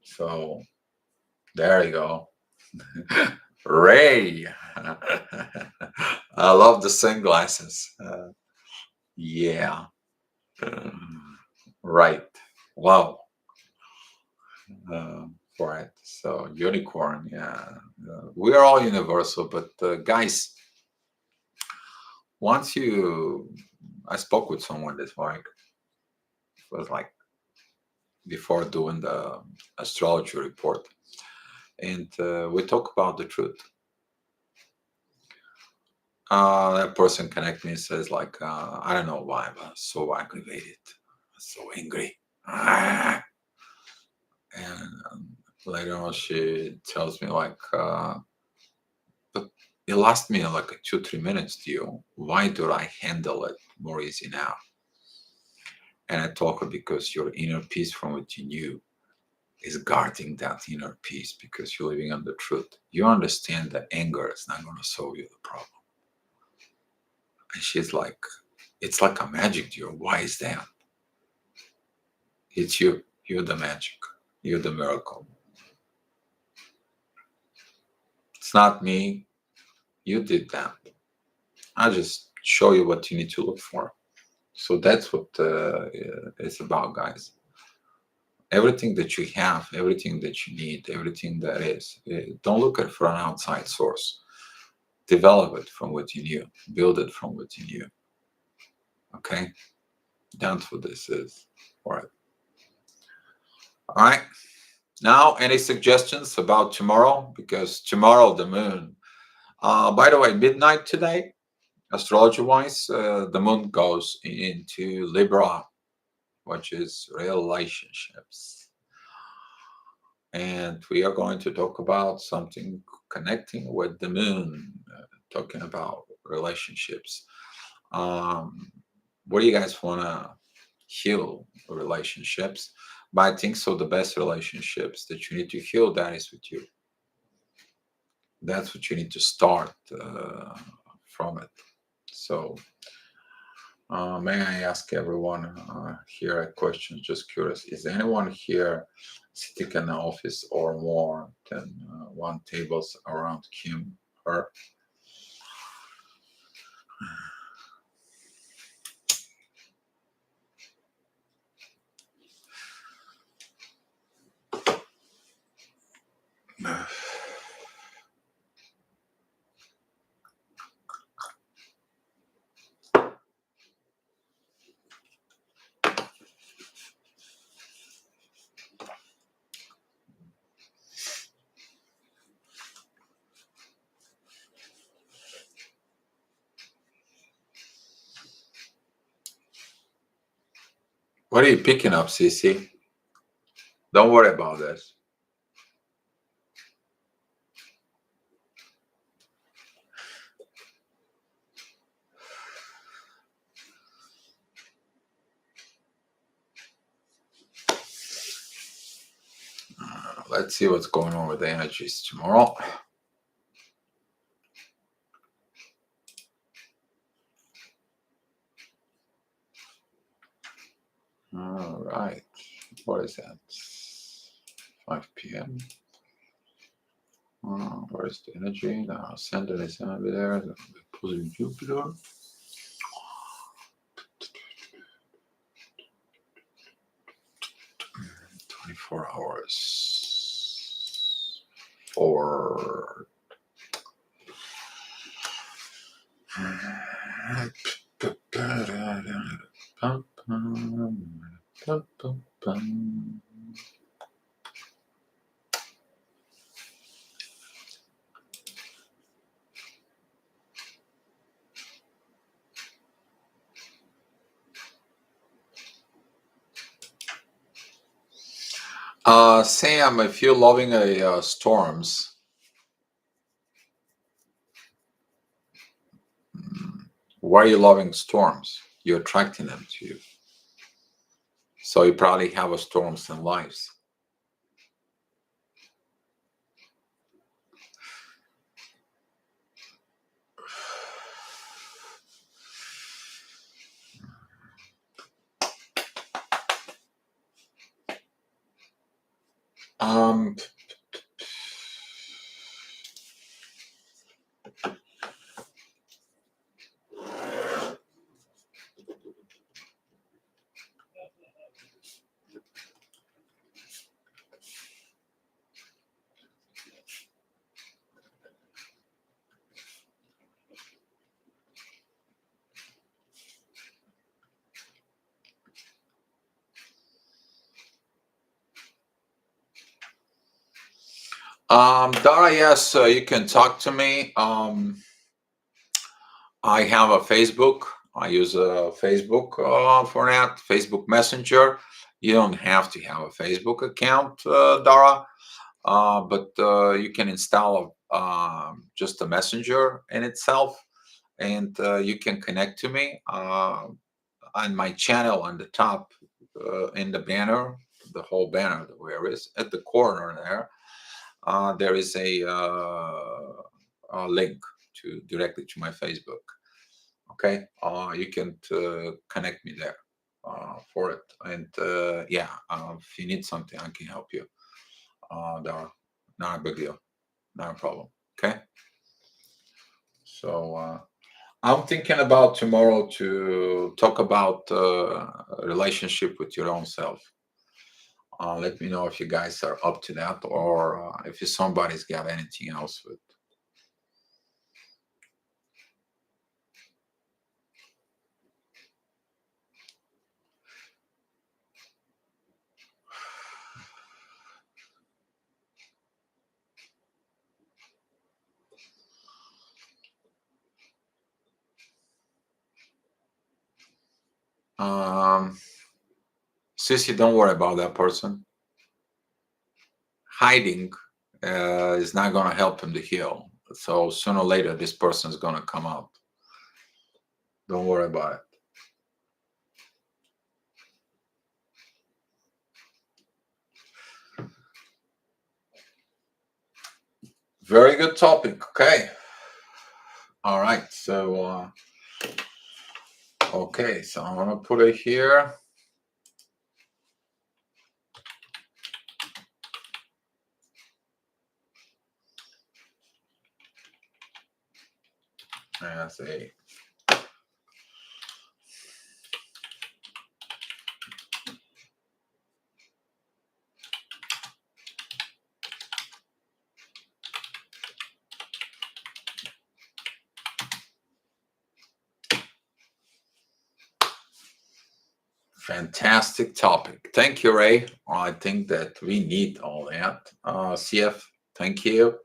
So there you go. Ray. I love the sunglasses. Yeah. Right. Wow. Right. So unicorn. Yeah. We are all universal, but guys, once you, I spoke with someone this morning. It was like before doing the astrology report, and we talk about the truth. That person connect me and says like, I don't know why, but I'm so aggravated, so angry. Ah. And later on, she tells me like, but it lasts me like 2 3 minutes. To you, why do I handle it more easy now? And I talk because your inner peace from within you is guarding that inner peace because you're living on the truth. You understand that anger is not going to solve you the problem. And she's like, it's like a magic to you. Why is that? It's you. You're the magic. You're the miracle. It's not me. You did that. I just show you what you need to look for. So that's what it's about, guys. Everything that you have, everything that you need, everything that is, don't look at for an outside source. Develop it from within you. Build it from within you. Okay? That's what this is. All right. All right. Now, any suggestions about tomorrow? Because tomorrow, the moon. By the way, midnight today, astrology wise, the moon goes into Libra, which is relationships. And we are going to talk about something connecting with the moon, talking about relationships. Um, what do you guys want to heal relationships? But I think so. The best relationships that you need to heal, that is with you. That's what you need to start from it. So, may I ask everyone here a question? Just curious: is anyone here sitting in the office or more than one tables around Kim? Her? What are you picking up, CC? Don't worry about this. Let's see what's going on with the energies tomorrow. All right. What is that? 5 p.m. Where's the energy? The ascendant is going to be there. The opposing Jupiter. 24 hours. 4. Sam, if you're loving storms, Why are you loving storms? You're attracting them to you. So you probably have a storms in lives. Um, Dara, yes, you can talk to me. I have a Facebook. I use a Facebook for that, Facebook Messenger. You don't have to have a Facebook account, Dara, but you can install just a messenger in itself, and you can connect to me on my channel on the top in the banner, the whole banner, where is at the corner there. There is a link to directly to my Facebook. Okay, you can connect me there for it, and yeah, if you need something, I can help you. There, not a big deal, not a problem. Okay, so I'm thinking about tomorrow to talk about relationship with your own self. Let me know if you guys are up to that, or if somebody's got anything else with. Um, Sissy, don't worry about that person. Hiding is not going to help him to heal. So sooner or later, this person is going to come out. Don't worry about it. Very good topic. Okay. All right. So, okay. So I'm going to put it here. As a fantastic topic. Thank you, Ray. I think that we need all that. CF, thank you.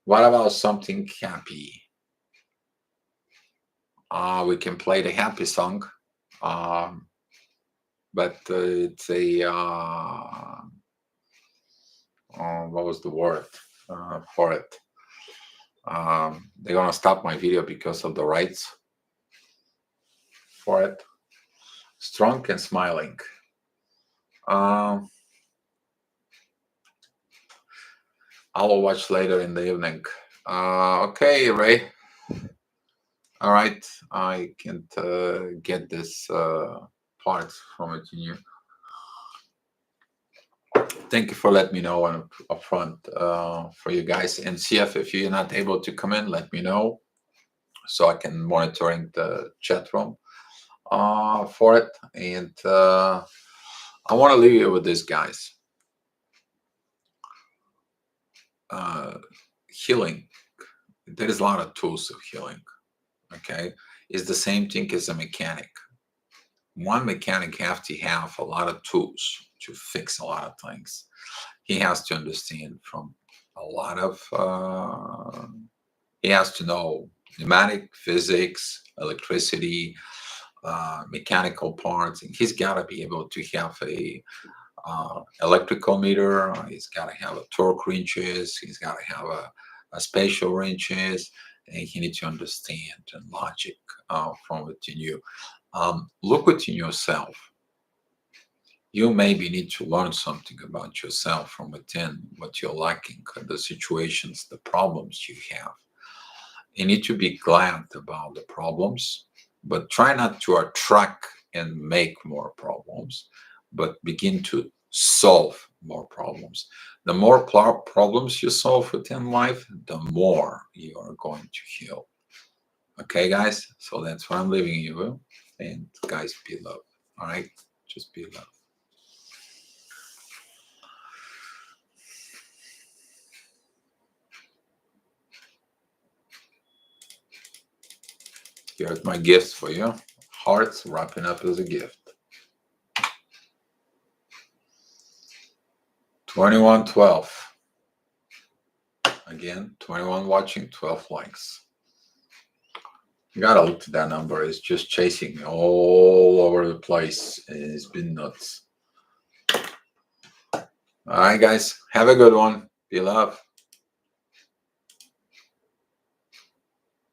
What about something happy? We can play the happy song, um, but it's a what was the word for it? They're gonna stop my video because of the rights for it. Strong and smiling. Um, I'll watch later in the evening. Okay, Ray. All right, I can't get this part from it in you. Thank you for letting me know up front for you guys. And CF, if you're not able to come in, let me know so I can monitoring the chat room for it. And I want to leave you with this, guys. Healing. There is a lot of tools of healing. Okay, it's the same thing as a mechanic. One mechanic have to have a lot of tools to fix a lot of things. He has to understand from a lot of he has to know pneumatic physics, electricity, mechanical parts, and he's got to be able to have a electrical meter. He's got to have a torque wrenches. He's got to have a spatial wrenches, and you need to understand and logic from within you. Look within yourself. You maybe need to learn something about yourself from within, what you're lacking, the situations, the problems you have. You need to be glad about the problems, but try not to attract and make more problems, but begin to solve more problems. The more problems you solve within life, the more you are going to heal. Okay, guys? So that's what I'm leaving you with. And guys, be love. All right? Just be love. Here's my gifts for you. Hearts wrapping up as a gift. 2112. Again, 21 watching, 12 likes. You gotta look at that number. It's just chasing me all over the place. It's been nuts. All right, guys. Have a good one. Be love.